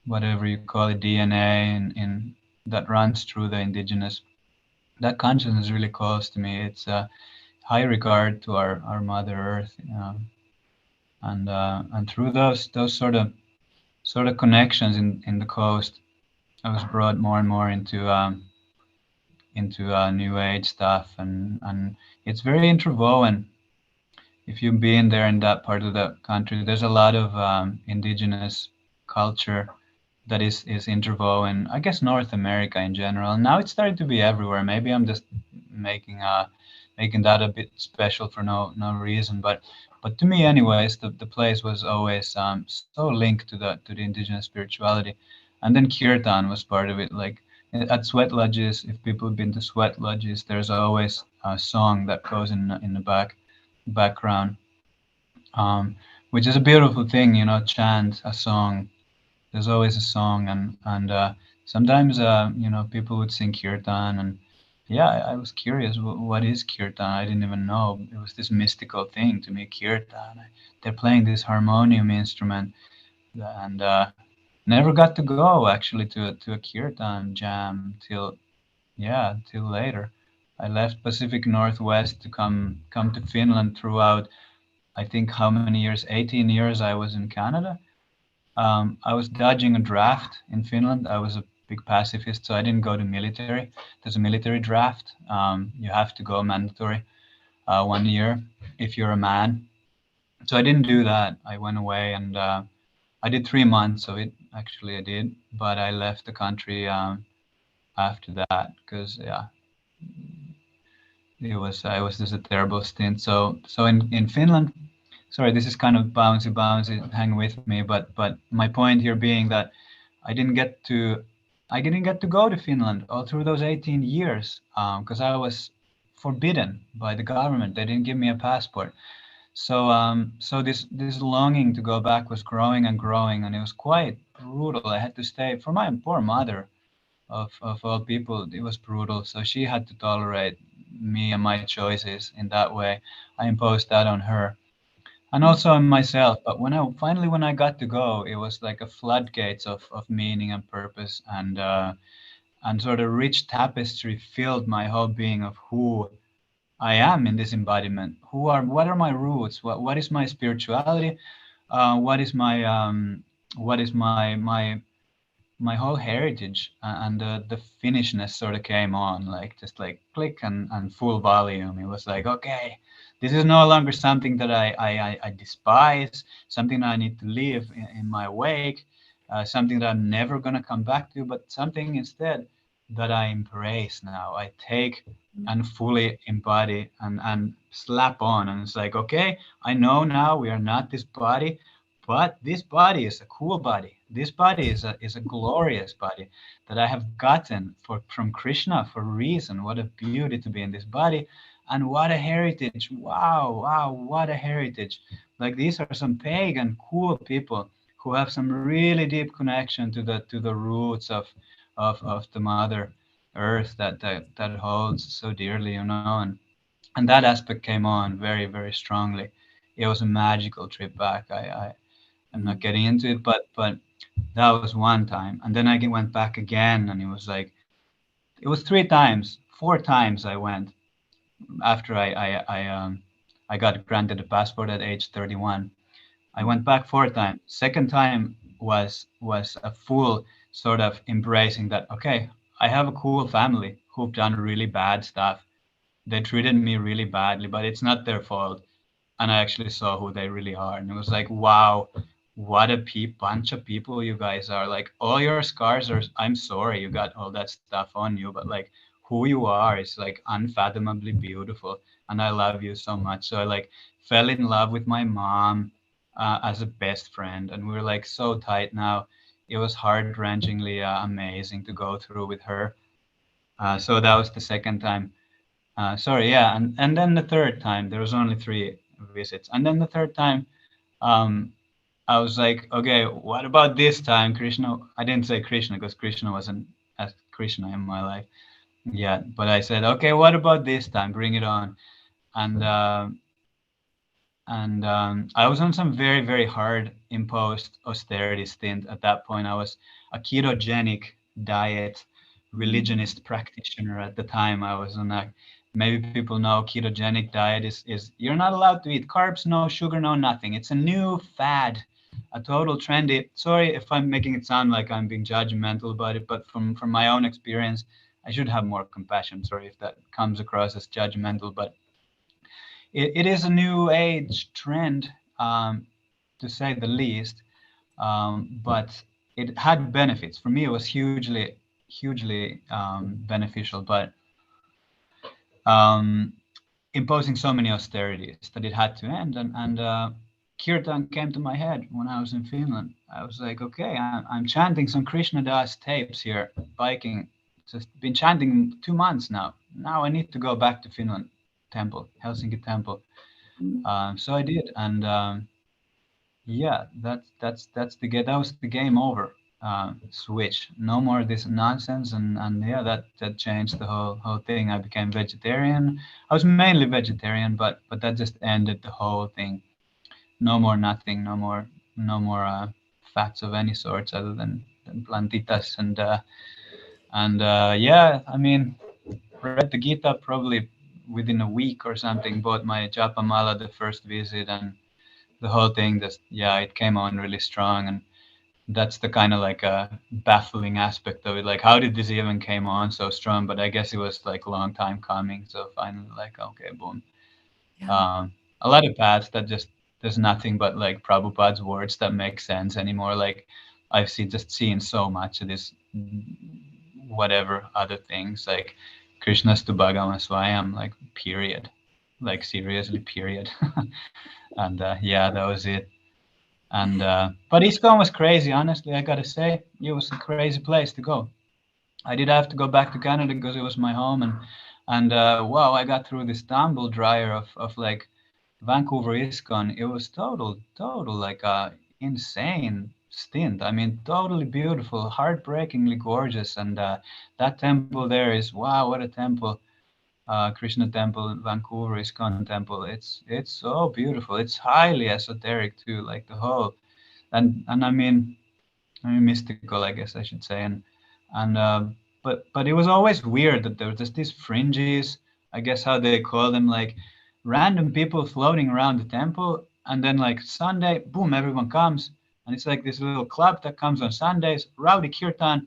whatever you call it, DNA in that runs through the indigenous. That consciousness really calls to me. It's a high regard to our Mother Earth, and through those sort of connections in the coast, I was brought more and more into New Age stuff, and it's very interwoven. If you've been there in that part of the country, there's a lot of indigenous culture that is interwoven. I guess North America in general. Now it's starting to be everywhere. Maybe I'm just making making that a bit special for no reason, but to me, anyways, the place was always so linked to the indigenous spirituality, and then kirtan was part of it. Like at sweat lodges, if people have been to sweat lodges, there's always a song that goes in the background, um, which is a beautiful thing, chant a song. There's always a song, and sometimes people would sing kirtan, and yeah, I was curious, what is kirtan? I didn't even know it was this mystical thing to me. Kirtan, they're playing this harmonium instrument, and never got to go actually to a kirtan jam till later. I left Pacific Northwest to come to Finland throughout, I think, how many years? 18 years I was in Canada. I was dodging a draft in Finland. I was a big pacifist, so I didn't go to military. There's a military draft. You have to go mandatory 1 year if you're a man. So I didn't do that. I went away and I did 3 months of it. Actually, I did, but I left the country after that because yeah, it was just a terrible stint. So in Finland, sorry, this is kind of bouncy, hang with me, but my point here being that I didn't get to I didn't get to go to Finland all through those 18 years because I was forbidden by the government. They didn't give me a passport. So this longing to go back was growing and growing, and it was quite brutal. I had to stay for my poor mother, of all people. It was brutal. So she had to tolerate me and my choices in that way. I imposed that on her, and also on myself. But when I got to go, it was like a floodgates of meaning and purpose, and sort of rich tapestry filled my whole being of who I am in this embodiment. What are my roots? What is my spirituality? What is my whole heritage? And the Finnishness sort of came on, like just like click and full volume. It was like, okay, this is no longer something that I despise, something that I need to leave in my wake, something that I'm never gonna come back to, but something instead that I embrace now. I take and fully embody and slap on, and it's like, okay, I know now we are not this body, but this body is a cool body. This body is a glorious body that I have gotten from Krishna for a reason. What a beauty to be in this body, and what a heritage! Wow, wow, what a heritage! Like these are some pagan cool people who have some really deep connection to the roots of the Mother Earth that holds so dearly, and that aspect came on very, very strongly. It was a magical trip back. I'm not getting into it, but that was one time, and then I went back again, and it was like it was 3 times, 4 times I went after I got granted a passport at age 31. I went back 4 times. Second time was a full sort of embracing that. Okay, I have a cool family who've done really bad stuff. They treated me really badly, but it's not their fault, and I actually saw who they really are, and it was like, wow, what a bunch of people you guys are. Like all your scars are. I'm sorry you got all that stuff on you, but like who you are is like unfathomably beautiful, and I love you so much. So I like fell in love with my mom as a best friend, and we were like so tight now. It was heart-wrenchingly amazing to go through with her. So that was the second time. Sorry, yeah, and then the third time there was only 3 visits, and then the third time, um, I was like, okay, what about this time, Krishna? I didn't say Krishna because Krishna wasn't as Krishna in my life yet, but I said, okay, what about this time? Bring it on, and I was on some very, very hard imposed austerity stint at that point. I was a ketogenic diet religionist practitioner at the time. I was on a, maybe people know ketogenic diet is you're not allowed to eat carbs, no sugar, no nothing. It's a new fad, a total trendy. Sorry if I'm making it sound like I'm being judgmental about it, but from my own experience, I should have more compassion. Sorry if that comes across as judgmental, but it is a new age trend, to say the least. But it had benefits. For me, it was hugely beneficial, but imposing so many austerities that it had to end. And Kirtan came to my head when I was in Finland. I was like, okay, I'm chanting some Krishna Das tapes here, biking. Just been chanting 2 months now. Now I need to go back to Finland temple, Helsinki temple. So I did, and yeah, that was the game over switch. No more this nonsense, and yeah, that changed the whole thing. I became vegetarian. I was mainly vegetarian, but that just ended the whole thing. No more nothing. No more fats of any sorts other than plantitas and yeah. I mean, read the Gita probably within a week or something. Bought my Japamala the first visit, and the whole thing just, yeah, it came on really strong. And that's the kind of like a baffling aspect of it, like how did this even came on so strong? But I guess it was like a long time coming, so finally like, okay, boom. A lot of paths that just, there's nothing but like Prabhupada's words that make sense anymore. Like I've seen so much of this, whatever other things, like Krishna's to Bhagavan Swayam, like period, like seriously period. And yeah, that was it. And but ISKCON was crazy, honestly. I gotta say, it was a crazy place to go. I did have to go back to Canada because it was my home, and And wow, I got through this tumble dryer of like Vancouver ISKCON. It was total like insane stint. I mean, totally beautiful, heartbreakingly gorgeous. And that temple there is, wow, what a temple. Krishna temple, Vancouver ISKCON temple. It's so beautiful. It's highly esoteric too, like the whole, and I mean mystical, I guess I should say. And but it was always weird that there was just these fringes, I guess how they call them, like random people floating around the temple, and then like Sunday, boom, everyone comes, and it's like this little club that comes on Sundays, rowdy kirtan,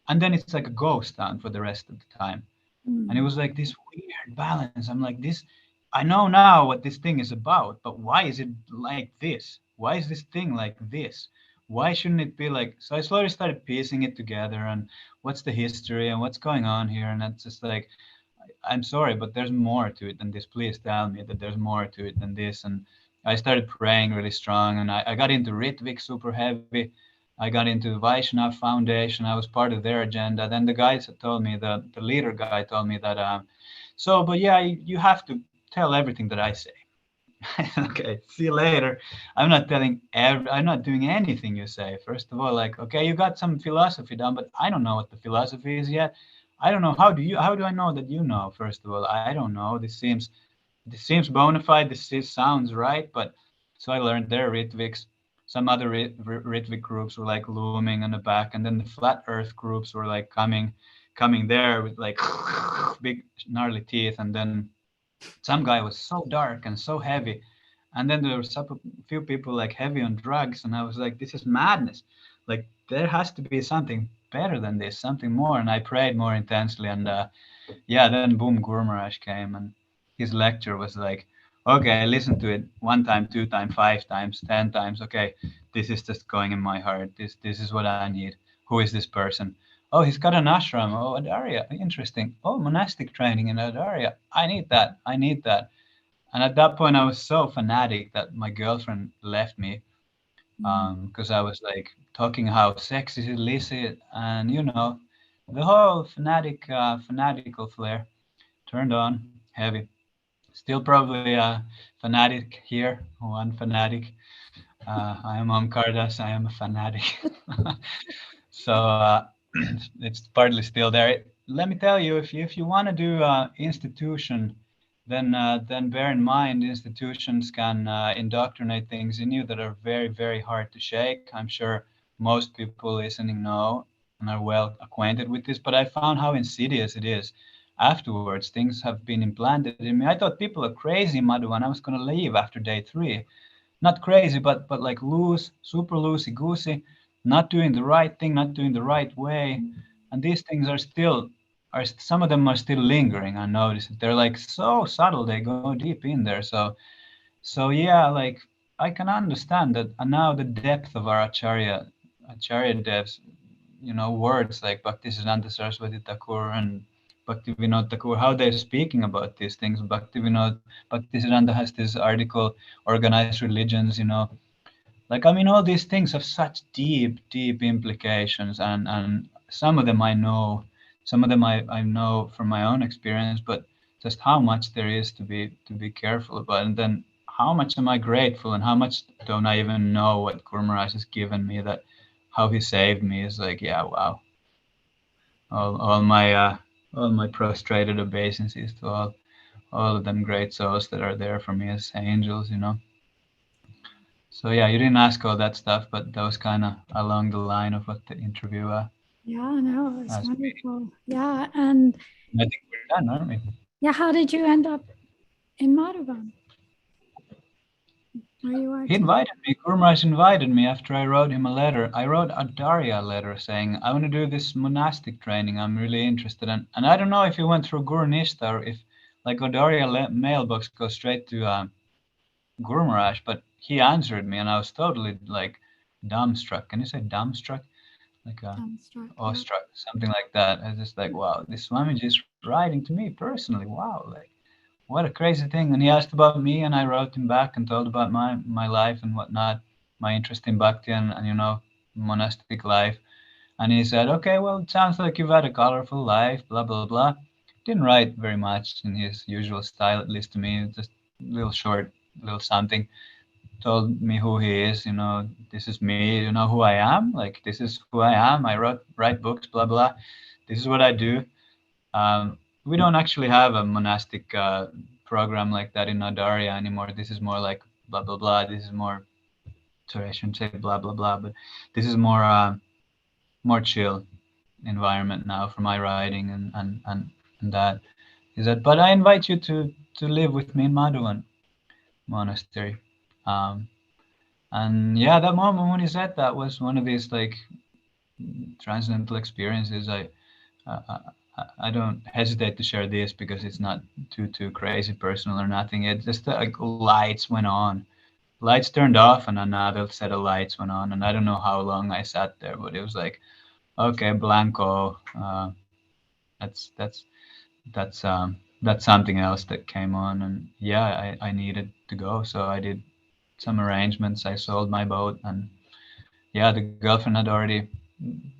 and then it's like a ghost town for the rest of the time. And it was like this weird balance. I'm like, this, I know now what this thing is about, but why is it like this? Why is this thing like this? Why shouldn't it be like? So I slowly started piecing it together, and what's the history and what's going on here. And it's just like, I'm sorry, but there's more to it than this. Please tell me that there's more to it than this. And I started praying really strong, and I got into Ritvik super heavy. I got into Vaishnav Foundation. I was part of their agenda. Then the guys told me, the leader guy told me that, so, but yeah, you have to tell everything that I say. Okay, see you later. I'm not telling I'm not doing anything you say. First of all, like, okay, you got some philosophy down, but I don't know what the philosophy is yet. I don't know. How do I know that you know? First of all, I don't know. This seems bona fide. Sounds right, but so I learned there Ritviks. Some other Ritvik groups were like looming on the back, and then the flat Earth groups were like coming there with like big gnarly teeth, and then some guy was so dark and so heavy, and then there was a few people like heavy on drugs, and I was like, this is madness. Like there has to be something better than this, something more. And I prayed more intensely, and yeah, then boom, Guru Maharaj came, and his lecture was like, okay, listen to it one time, two times, 5 times, 10 times. Okay, this is just going in my heart. This is what I need. Who is this person? Oh, he's got an ashram. Oh, Adarya, interesting. Oh, monastic training in Adarya. I need that. I need that. And at that point, I was so fanatic that my girlfriend left me because I was like talking how sex is illicit, and the whole fanatical flair turned on heavy. Still probably a fanatic here, one fanatic. I am Omkar Das, I am a fanatic. So it's partly still there. Let me tell you, if you want to do institution, then bear in mind institutions can indoctrinate things in you that are very, very hard to shake. I'm sure most people listening know and are well acquainted with this, but I found how insidious it is. Afterwards, things have been implanted in me. I thought people are crazy, Madhu, and I was going to leave after day 3. Not crazy, but like loose, super loosey goosey, not doing the right thing, not doing the right way. And these things are some of them are still lingering. I noticed they're like so subtle, they go deep in there. So yeah, like I can understand that. And now the depth of our acharya devs, words like Bhaktisiddhanta Saraswati Thakur and Bhaktivinoda Thakur, how they're speaking about these things. Bhaktisiddhanta has this article, Organized Religions, like, I mean, all these things have such deep, deep implications, and some of them I know, some of them I know from my own experience, but just how much there is to be careful about, and then how much am I grateful, and how much don't I even know what Guru Maharaj has given me, that how he saved me is like, yeah, wow. All my prostrated obeisances to all of them great souls that are there for me as angels. So yeah, you didn't ask all that stuff, but that was kind of along the line of what the interview. Yeah, no, it's wonderful. Yeah, and I think we're done, aren't we? Yeah, how did you end up in Madhuban? He invited me. Guru Maharaj invited me after I wrote him a letter. I wrote a Darya letter saying, I want to do this monastic training. I'm really interested in. And I don't know if he went through Guru Nishta or if like a Darya mailbox goes straight to Guru Maharaj, but he answered me and I was totally like dumbstruck. Can you say dumbstruck? Like awestruck, something like that. I was just like, wow, this Swamiji is writing to me personally. Wow, like what a crazy thing. And he asked about me and I wrote him back and told about my life and whatnot, my interest in bhakti and monastic life. And he said, okay, well, it sounds like you've had a colorful life, blah, blah, blah. didn't write very much in his usual style, at least to me. Just little short, little something. Told me who he is. This is me. You know who I am. Like, this is who I am. I write books. Blah blah. This is what I do. We don't actually have a monastic program like that in Adaria anymore. This is more like blah blah blah. This is more. Sorry, I shouldn't say blah blah blah, but this is more chill environment now for my writing and that is that. But I invite you to live with me in Madhuvan monastery. Um, and yeah, that moment when he said that was one of these like transcendental experiences. I don't hesitate to share this because it's not too crazy personal or nothing. It just like lights went on, lights turned off, and another set of lights went on. And I don't know how long I sat there, but it was like, okay, blanco. That's that's that's something else that came on, and yeah, I needed to go, so I did some arrangements. I sold my boat, and yeah, the girlfriend had already,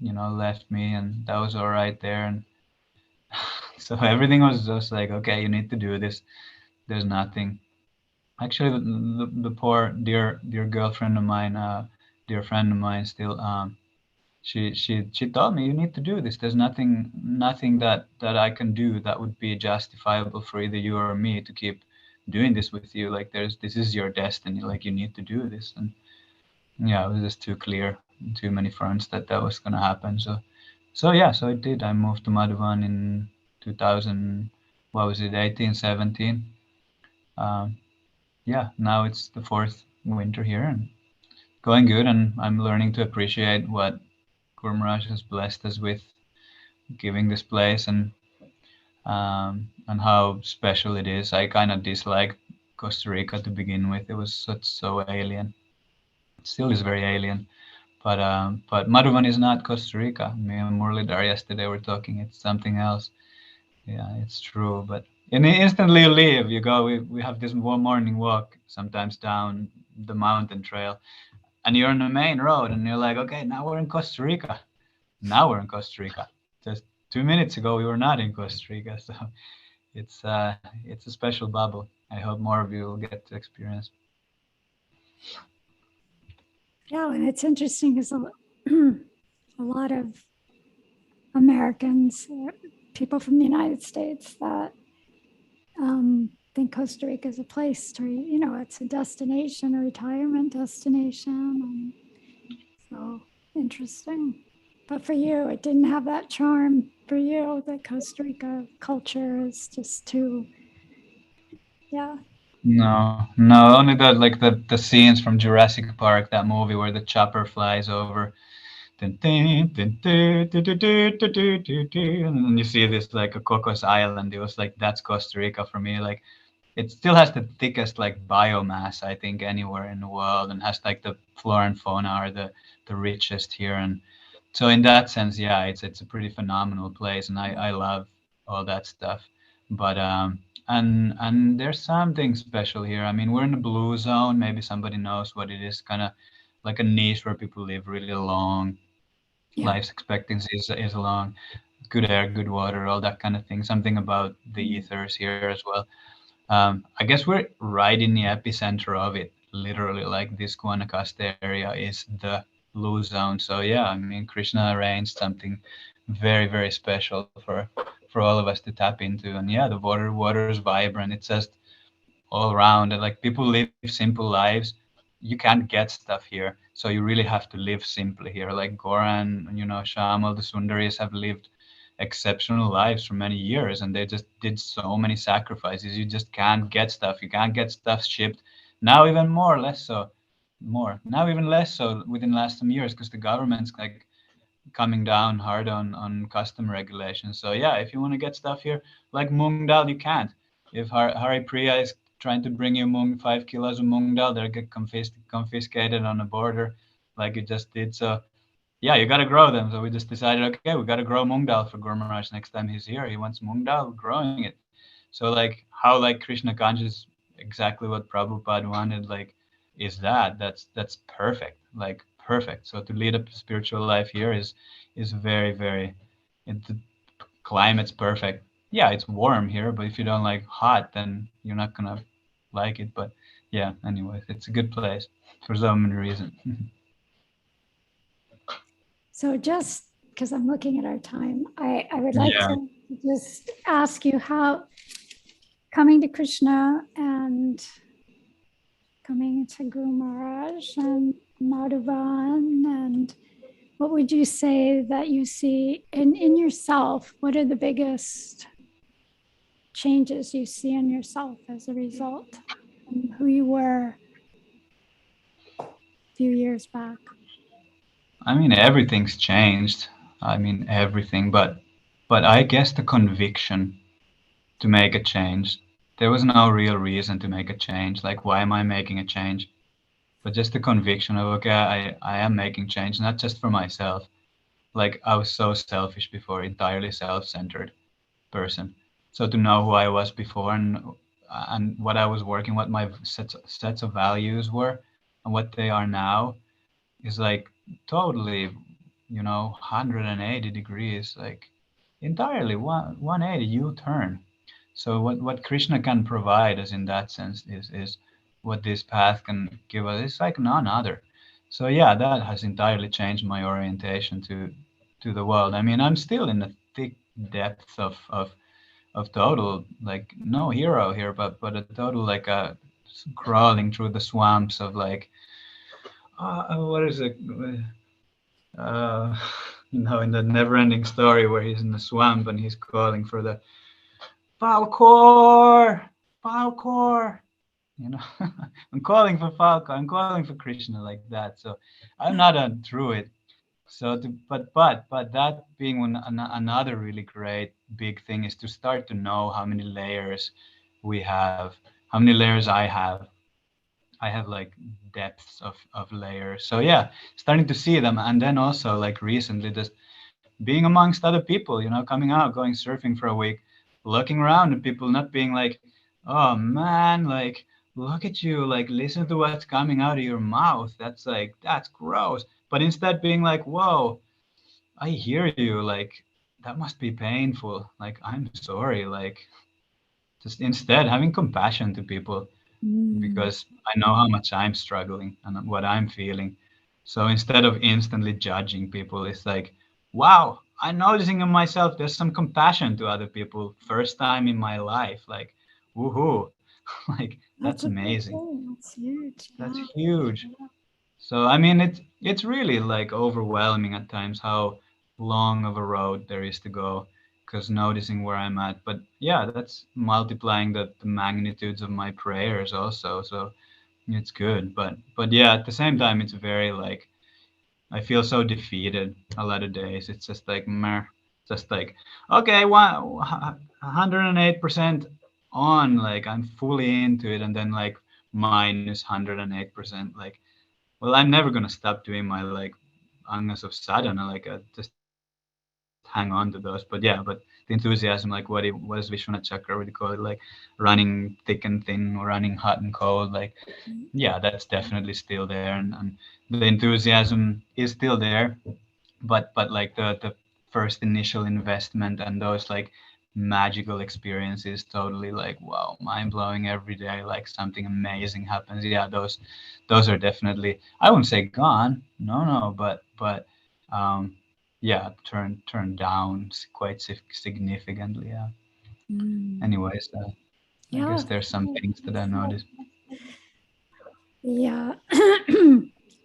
left me, and that was all right there. And so everything was just like, okay, you need to do this. There's nothing. Actually, the poor dear girlfriend of mine, dear friend of mine, still, she told me, you need to do this. There's nothing that I can do that would be justifiable for either you or me to keep doing this with you. Like, this is your destiny. Like, you need to do this. And yeah, it was just too clear, too many fronts that was gonna happen. So yeah, so it did. I moved to Madhuvan in 2000. What was it? 18, 17. Um, yeah, now it's the fourth winter here and going good. And I'm learning to appreciate what Guru Maharaj has blessed us with, giving this place, and how special it is. I kind of disliked Costa Rica to begin with. It was so alien. It still is very alien. But Madhuvan is not Costa Rica. Me and Muralidhar yesterday were talking. It's something else. Yeah, it's true. But and instantly you leave. You go. We have this morning walk sometimes down the mountain trail, and you're on the main road, and you're like, okay, now we're in Costa Rica. Now we're in Costa Rica. Just 2 minutes ago, we were not in Costa Rica. So it's a special bubble. I hope more of you will get to experience. Yeah, and it's interesting because a lot of Americans, people from the United States, that think Costa Rica is a place to, it's a destination, a retirement destination. And so interesting. But for you, it didn't have that charm for you. The Costa Rica culture is just too, yeah. No, only the scenes from Jurassic Park, that movie where the chopper flies over, and then you see this like a Cocos Island. It was like, that's Costa Rica for me. Like, it still has the thickest like biomass, I think, anywhere in the world, and has like the flora and fauna are the richest here. And so in that sense, yeah, it's a pretty phenomenal place, and I love all that stuff. But and there's something special here. I mean, we're in the blue zone. Maybe somebody knows what it is. Kind of like a niche where people live really long. Yeah. Life expectancy is long. Good air, good water, all that kind of thing. Something about the ethers here as well. I guess we're right in the epicenter of it, literally. Like, this Guanacaste area is the blue zone. So yeah, I mean, Krishna arranged something very, very special for all of us to tap into. And yeah, the water is vibrant. It's just all around, and like, people live simple lives. You can't get stuff here, so you really have to live simply here. Like Goran, Shamal, the Sundaris have lived exceptional lives for many years, and they just did so many sacrifices. You just can't get stuff. You can't get stuff shipped now, even less so within the last some years, because the government's like coming down hard on custom regulations. So yeah, if you want to get stuff here like mung dal, you can't. If Hari Priya is trying to bring you 5 kilos of mung dal, they'll get confiscated on the border, like it just did. So yeah, you got to grow them. So we just decided, okay, we got to grow mung dal for Guru Maharaj next time he's here. He wants mung dal, we're growing it. So like, how like Krishna conscious, exactly what Prabhupada wanted, like, is that's perfect, like perfect. So to lead a spiritual life here is very, very, the climate's perfect. yeah, it's warm here, but if you don't like hot, then you're not gonna like it. But yeah, anyways, it's a good place for so many reasons. So just because I'm looking at our time, I would like Yeah. to just ask you how coming to Krishna and coming to Guru Maharaj and Madhuvan, and what would you say that you see in yourself? What are the biggest changes you see in yourself as a result from who you were a few years back? I mean, everything's changed. I mean, everything, but I guess the conviction to make a change. There was no real reason to make a change. Like, why am I making a change? But just the conviction of, okay, I am making change, not just for myself. Like, I was so selfish before, entirely self-centered person. So to know who I was before and what I was working, what my sets of values were, and what they are now, is like totally, 180 degrees, like entirely 180 U-turn. So what Krishna can provide us in that sense is what this path can give us. It's like none other. So yeah, that has entirely changed my orientation to the world. I mean, I'm still in the thick depths of total, like, no hero here, but a total, like, crawling through the swamps of, like, what is it? Uh, in the never-ending story where he's in the swamp and he's calling for the Falkor, Falkor. You know, I'm calling for Falkor. I'm calling for Krishna, like that. So I'm not a druid. So, but that being another really great big thing is to start to know how many layers we have, how many layers I have. I have like depths of layers. So yeah, starting to see them, and then also like recently just being amongst other people, coming out, going surfing for a week, looking around at people, not being like, oh man, like, look at you, like, listen to what's coming out of your mouth. That's gross. But instead being like, whoa, I hear you, like, that must be painful. Like, I'm sorry. Like, just instead having compassion to people, because I know how much I'm struggling and what I'm feeling. So instead of instantly judging people, it's like, wow, I'm noticing in myself there's some compassion to other people. First time in my life. Like, woohoo. Like, that's A big amazing. thing. That's huge. That's Yeah. huge. So I mean, it's really like overwhelming at times how long of a road there is to go, because noticing where I'm at. But yeah, that's multiplying the magnitudes of my prayers also. So it's good. But yeah, at the same time, it's very like I feel so defeated a lot of days. It's just like meh, just like okay, 108% on, like I'm fully into it, and then like minus 108%, like, well, I'm never gonna stop doing my like angas of sadhana, like just hang on to those. But yeah, but the enthusiasm, like what is Vishwanath Chakra, what do you call it, like running thick and thin, or running hot and cold, like yeah, that's definitely still there, and the enthusiasm is still there, but like the first initial investment and those like magical experiences, totally like wow, mind blowing every day, like something amazing happens. Yeah, those are definitely, I wouldn't say gone, no, but yeah, turned down quite significantly. Yeah. Anyways, I Yeah. guess there's some things that I noticed. Yeah.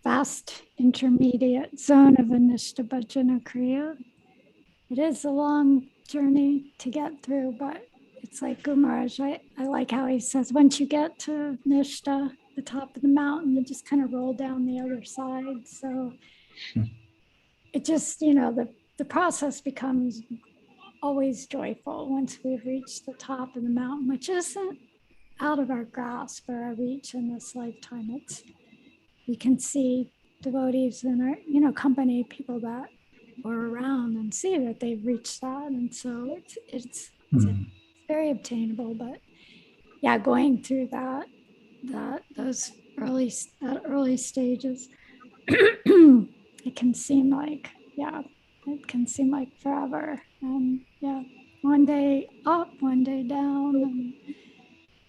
Vast intermediate zone of Anishta Bhajana Kriya. It is a long journey to get through, but it's like Gumaraj. I like how he says once you get to Nishta, the top of the mountain, you just kind of roll down the other side. So it just, the process becomes always joyful once we've reached the top of the mountain, which isn't out of our grasp or our reach in this lifetime. We can see devotees in our, company, people that were around, and see that they've reached that. And so it's very obtainable. But yeah, going through those early stages, it can seem like forever. And yeah, one day up, one day down,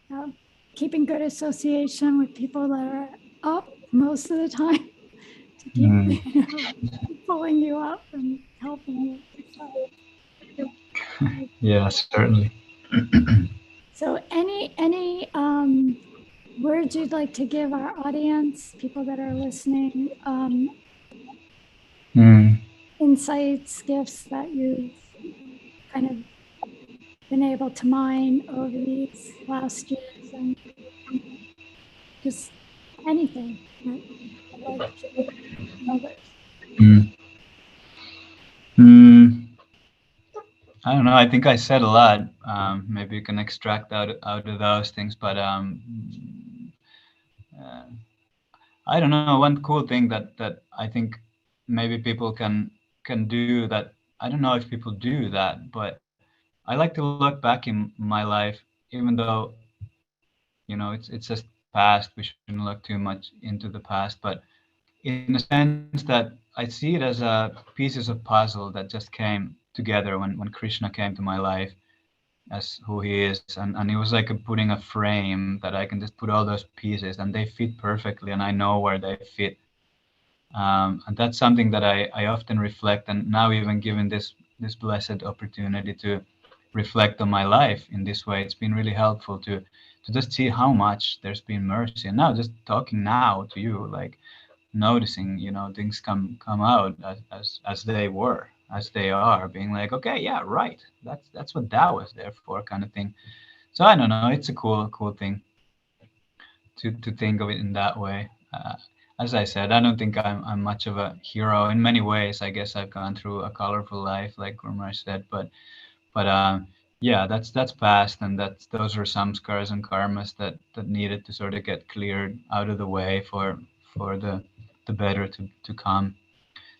and keeping good association with people that are up most of the time to keep pulling you up and helping you. Yeah, certainly. So any words you'd like to give our audience, people that are listening, insights, gifts that you've kind of been able to mine over these last years, and just anything that you'd like to share with others? I don't know. I think I said a lot. Maybe you can extract out of those things, but I don't know. One cool thing that I think maybe people can do that. I don't know if people do that, but I like to look back in my life, even though it's just past. We shouldn't look too much into the past, but in a sense that I see it as pieces of puzzle that just came together when Krishna came to my life as who he is, and it was like putting a frame that I can just put all those pieces and they fit perfectly, and I know where they fit. And that's something that I often reflect, and now even given this blessed opportunity to reflect on my life in this way, it's been really helpful to just see how much there's been mercy. And now just talking now to you, like noticing, things come out as they were, as they are, being like, okay, yeah, right, that's what that was there for, kind of thing. So I don't know, it's a cool thing to think of it in that way. As I said, I don't think I'm much of a hero in many ways. I guess I've gone through a colorful life, like Gurmar said, but yeah, that's past, and those are some scars and karmas that needed to sort of get cleared out of the way for the better to come.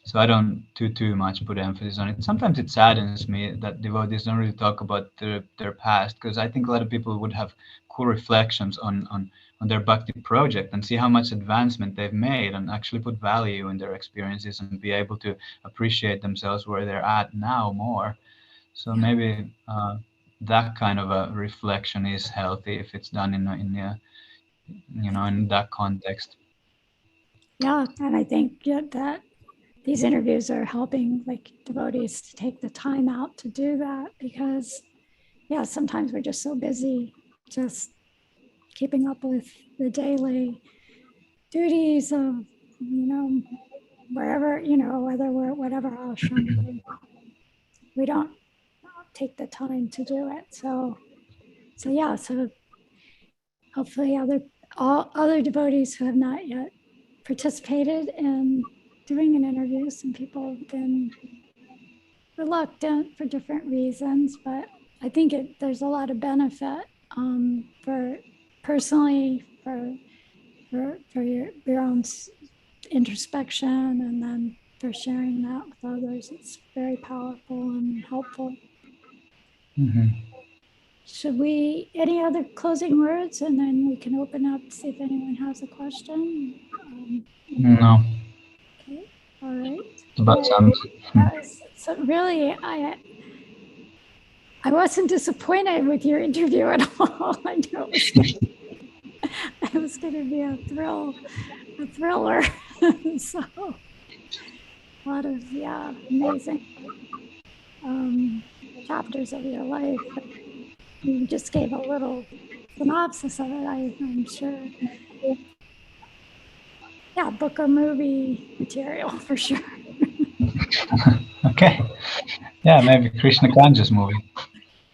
So I don't too much put emphasis on it. Sometimes it saddens me that devotees don't really talk about their past, because I think a lot of people would have cool reflections on their bhakti project and see how much advancement they've made and actually put value in their experiences and be able to appreciate themselves where they're at now more. So maybe that kind of a reflection is healthy if it's done in that context. Yeah, and I think that these interviews are helping like devotees to take the time out to do that, because sometimes we're just so busy just keeping up with the daily duties of wherever, whether we're at whatever ashram, we don't take the time to do it. So hopefully all other devotees who have not yet participated in doing an interview, some people have been reluctant for different reasons, but I think there's a lot of benefit for personally for your own introspection, and then for sharing that with others. It's very powerful and helpful. Should we, any other closing words, and then we can open up, see if anyone has a question? No. Okay, all right. That sounds. So really, I wasn't disappointed with your interview at all. I knew it was going to be a thriller. So a lot of amazing chapters of your life. You just gave a little synopsis of it, I'm sure. Yeah, book or movie material for sure. Okay. Yeah, maybe Krishna Kanja's movie.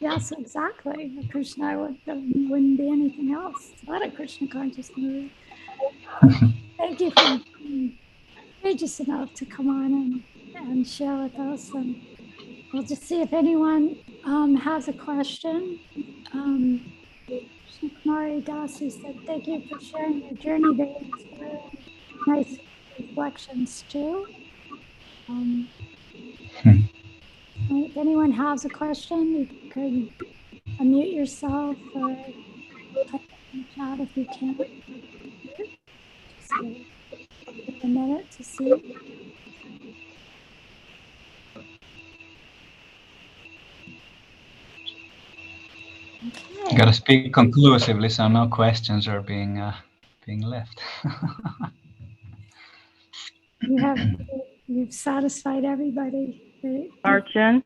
Yes, exactly. Krishna wouldn't be anything else. It's not a Krishna conscious movie. Thank you for being courageous enough to come on and share with us. And we'll just see if anyone has a question. Kumari Dasi said, thank you for sharing your journey. Very inspiring. Nice reflections too. If anyone has a question, you could unmute yourself or type in the chat if you can. Just take a minute to see. Okay. Got to speak conclusively, so no questions are being left. You've satisfied everybody. Archana,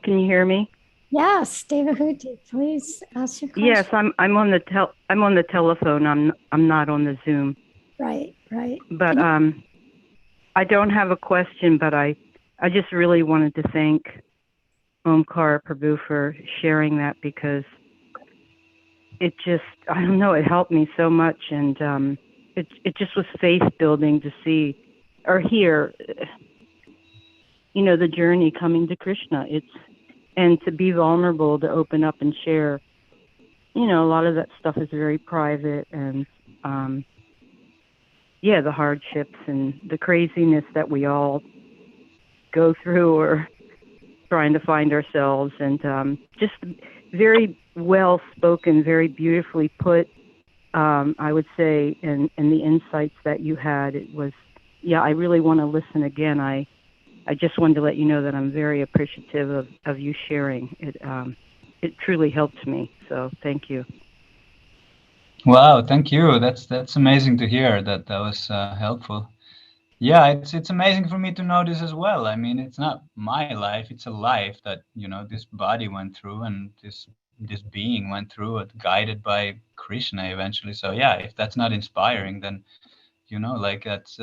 can you hear me? Yes, Devahuti, please ask your question. Yes, I'm on the telephone. I'm not on the Zoom. Right. But I don't have a question, but I just really wanted to thank Omkar Prabhu for sharing that, because it just, I don't know, it helped me so much, and it just was faith building to see or hear, the journey coming to Krishna. And to be vulnerable, to open up and share. A lot of that stuff is very private, and the hardships and the craziness that we all go through, or trying to find ourselves, and just very well spoken, very beautifully put. I would say, and the insights that you had, it was, I really want to listen again. I just wanted to let you know that I'm very appreciative of you sharing. It truly helped me. So thank you. Wow, thank you. That's amazing to hear that was helpful. Yeah, it's amazing for me to know this as well. I mean, it's not my life; it's a life that this body went through, and this being went through it, guided by Krishna eventually. So yeah, if that's not inspiring, then like that's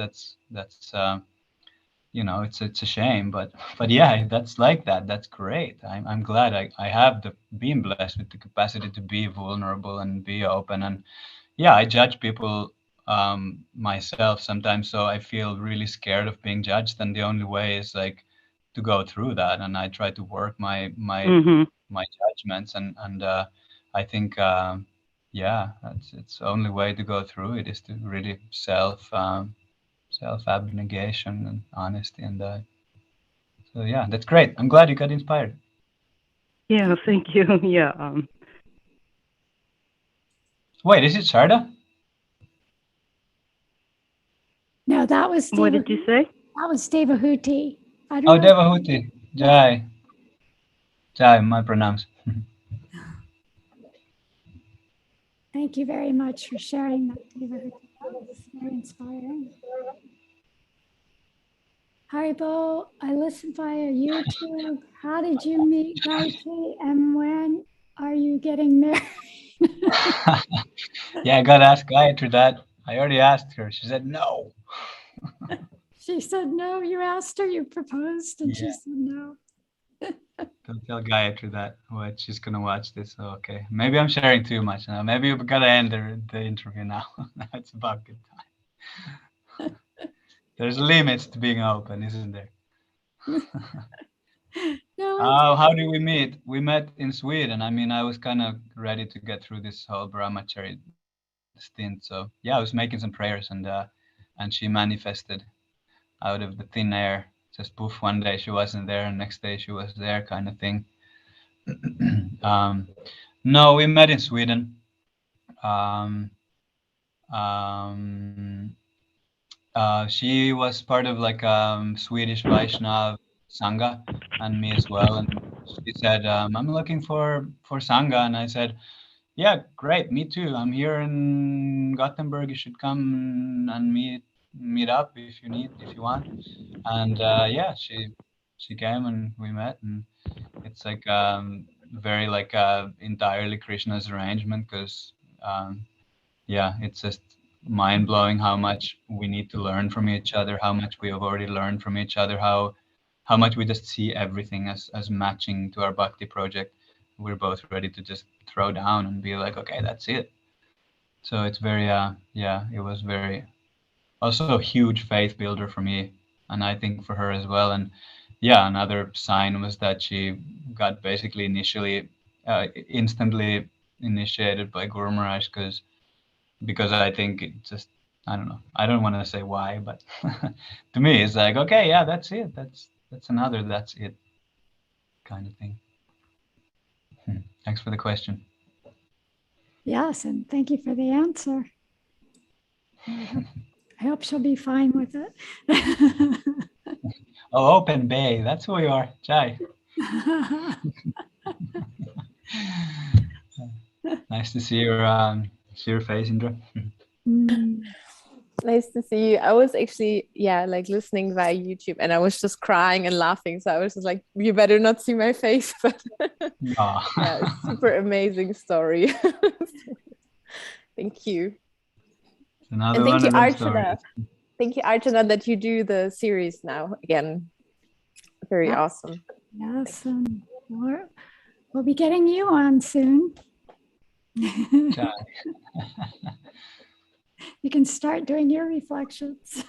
it's a shame, but yeah, that's like that. That's great. I'm glad I have been blessed with the capacity to be vulnerable and be open. And yeah, I judge people myself sometimes, so I feel really scared of being judged, and the only way is like to go through that, and I try to work my judgments, and I think it's the only way to go through it is to really self-abnegation and honesty, and so yeah, that's great. I'm glad you got inspired. Yeah, thank you. Yeah. Wait, is it Sarda? No, that was What did you say? That was Devahuti. I don't Oh, know. Devahuti. Jai. Jai, my pronouns. Thank you very much for sharing that, Devahuti. That was very inspiring. Haribo, I listened via YouTube. How did you meet Gayatri, and when are you getting married? Yeah, I gotta ask Gayatri that. I already asked her. She said no. She said no. You asked her, you proposed, and she said no. Don't tell Gayatri that. What, she's gonna watch this. So, okay, maybe I'm sharing too much now. Maybe we gotta end the interview now. It's about good time. There's limits to being open, isn't there? No, how did we meet? We met in Sweden. I mean, I was kind of ready to get through this whole brahmachari stint. So yeah, I was making some prayers, and she manifested out of the thin air. Just poof, one day she wasn't there, and next day she was there, kind of thing. No, we met in Sweden. She was part of like Swedish Vaishnav sanga, and me as well. And she said, "I'm looking for sanga," and I said, "Yeah, great, me too. I'm here in Gothenburg. You should come and meet up if you want." And yeah, she came and we met, and it's like very like entirely Krishna's arrangement, because yeah, it's just mind blowing how much we need to learn from each other, how much we have already learned from each other, how much we just see everything as matching to our bhakti project. We're both ready to just throw down and be like, okay, that's it. So it's very yeah, it was very also a huge faith builder for me, and I think for her as well. And yeah, another sign was that she got basically instantly initiated by Guru Maharaj, because I think it just, I don't know, I don't want to say why, but to me it's like, okay, yeah, that's it, that's it kind of thing. Thanks for the question. yes, and thank you for the answer. I hope she'll be fine with it. Oh, Open Bay, that's who you are, Jai. Nice to see your face, Indra. Mm. Nice to see you. I was actually, like listening via YouTube, and I was just crying and laughing. So I was just like, you better not see my face. But yeah, super amazing story. Thank you. Another And thank you, one of them Archana. stories. Thank you, Archana, that you do the series now again. Very awesome. Yes, we'll be getting you on soon. You can start doing your reflections.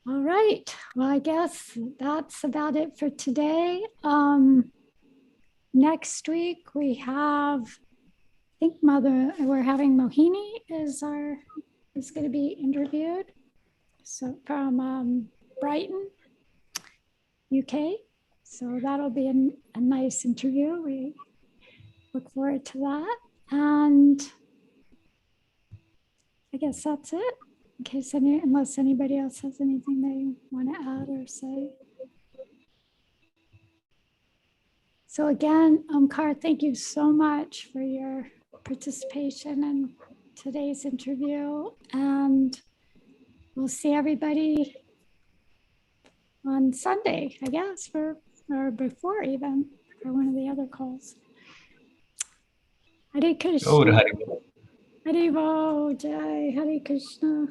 All right. Well, I guess that's about it for today. Next week we have, I think we're having Mohini is going to be interviewed. So from Brighton, UK. So that'll be a nice interview. We look forward to that. And I guess that's it. In case unless anybody else has anything they want to add or say. So again, Omkar, thank you so much for your participation in today's interview. And we'll see everybody on Sunday, I guess, or before even, for one of the other calls. Hare Krishna. Oh, Hare Bo Jai, Hare Krishna.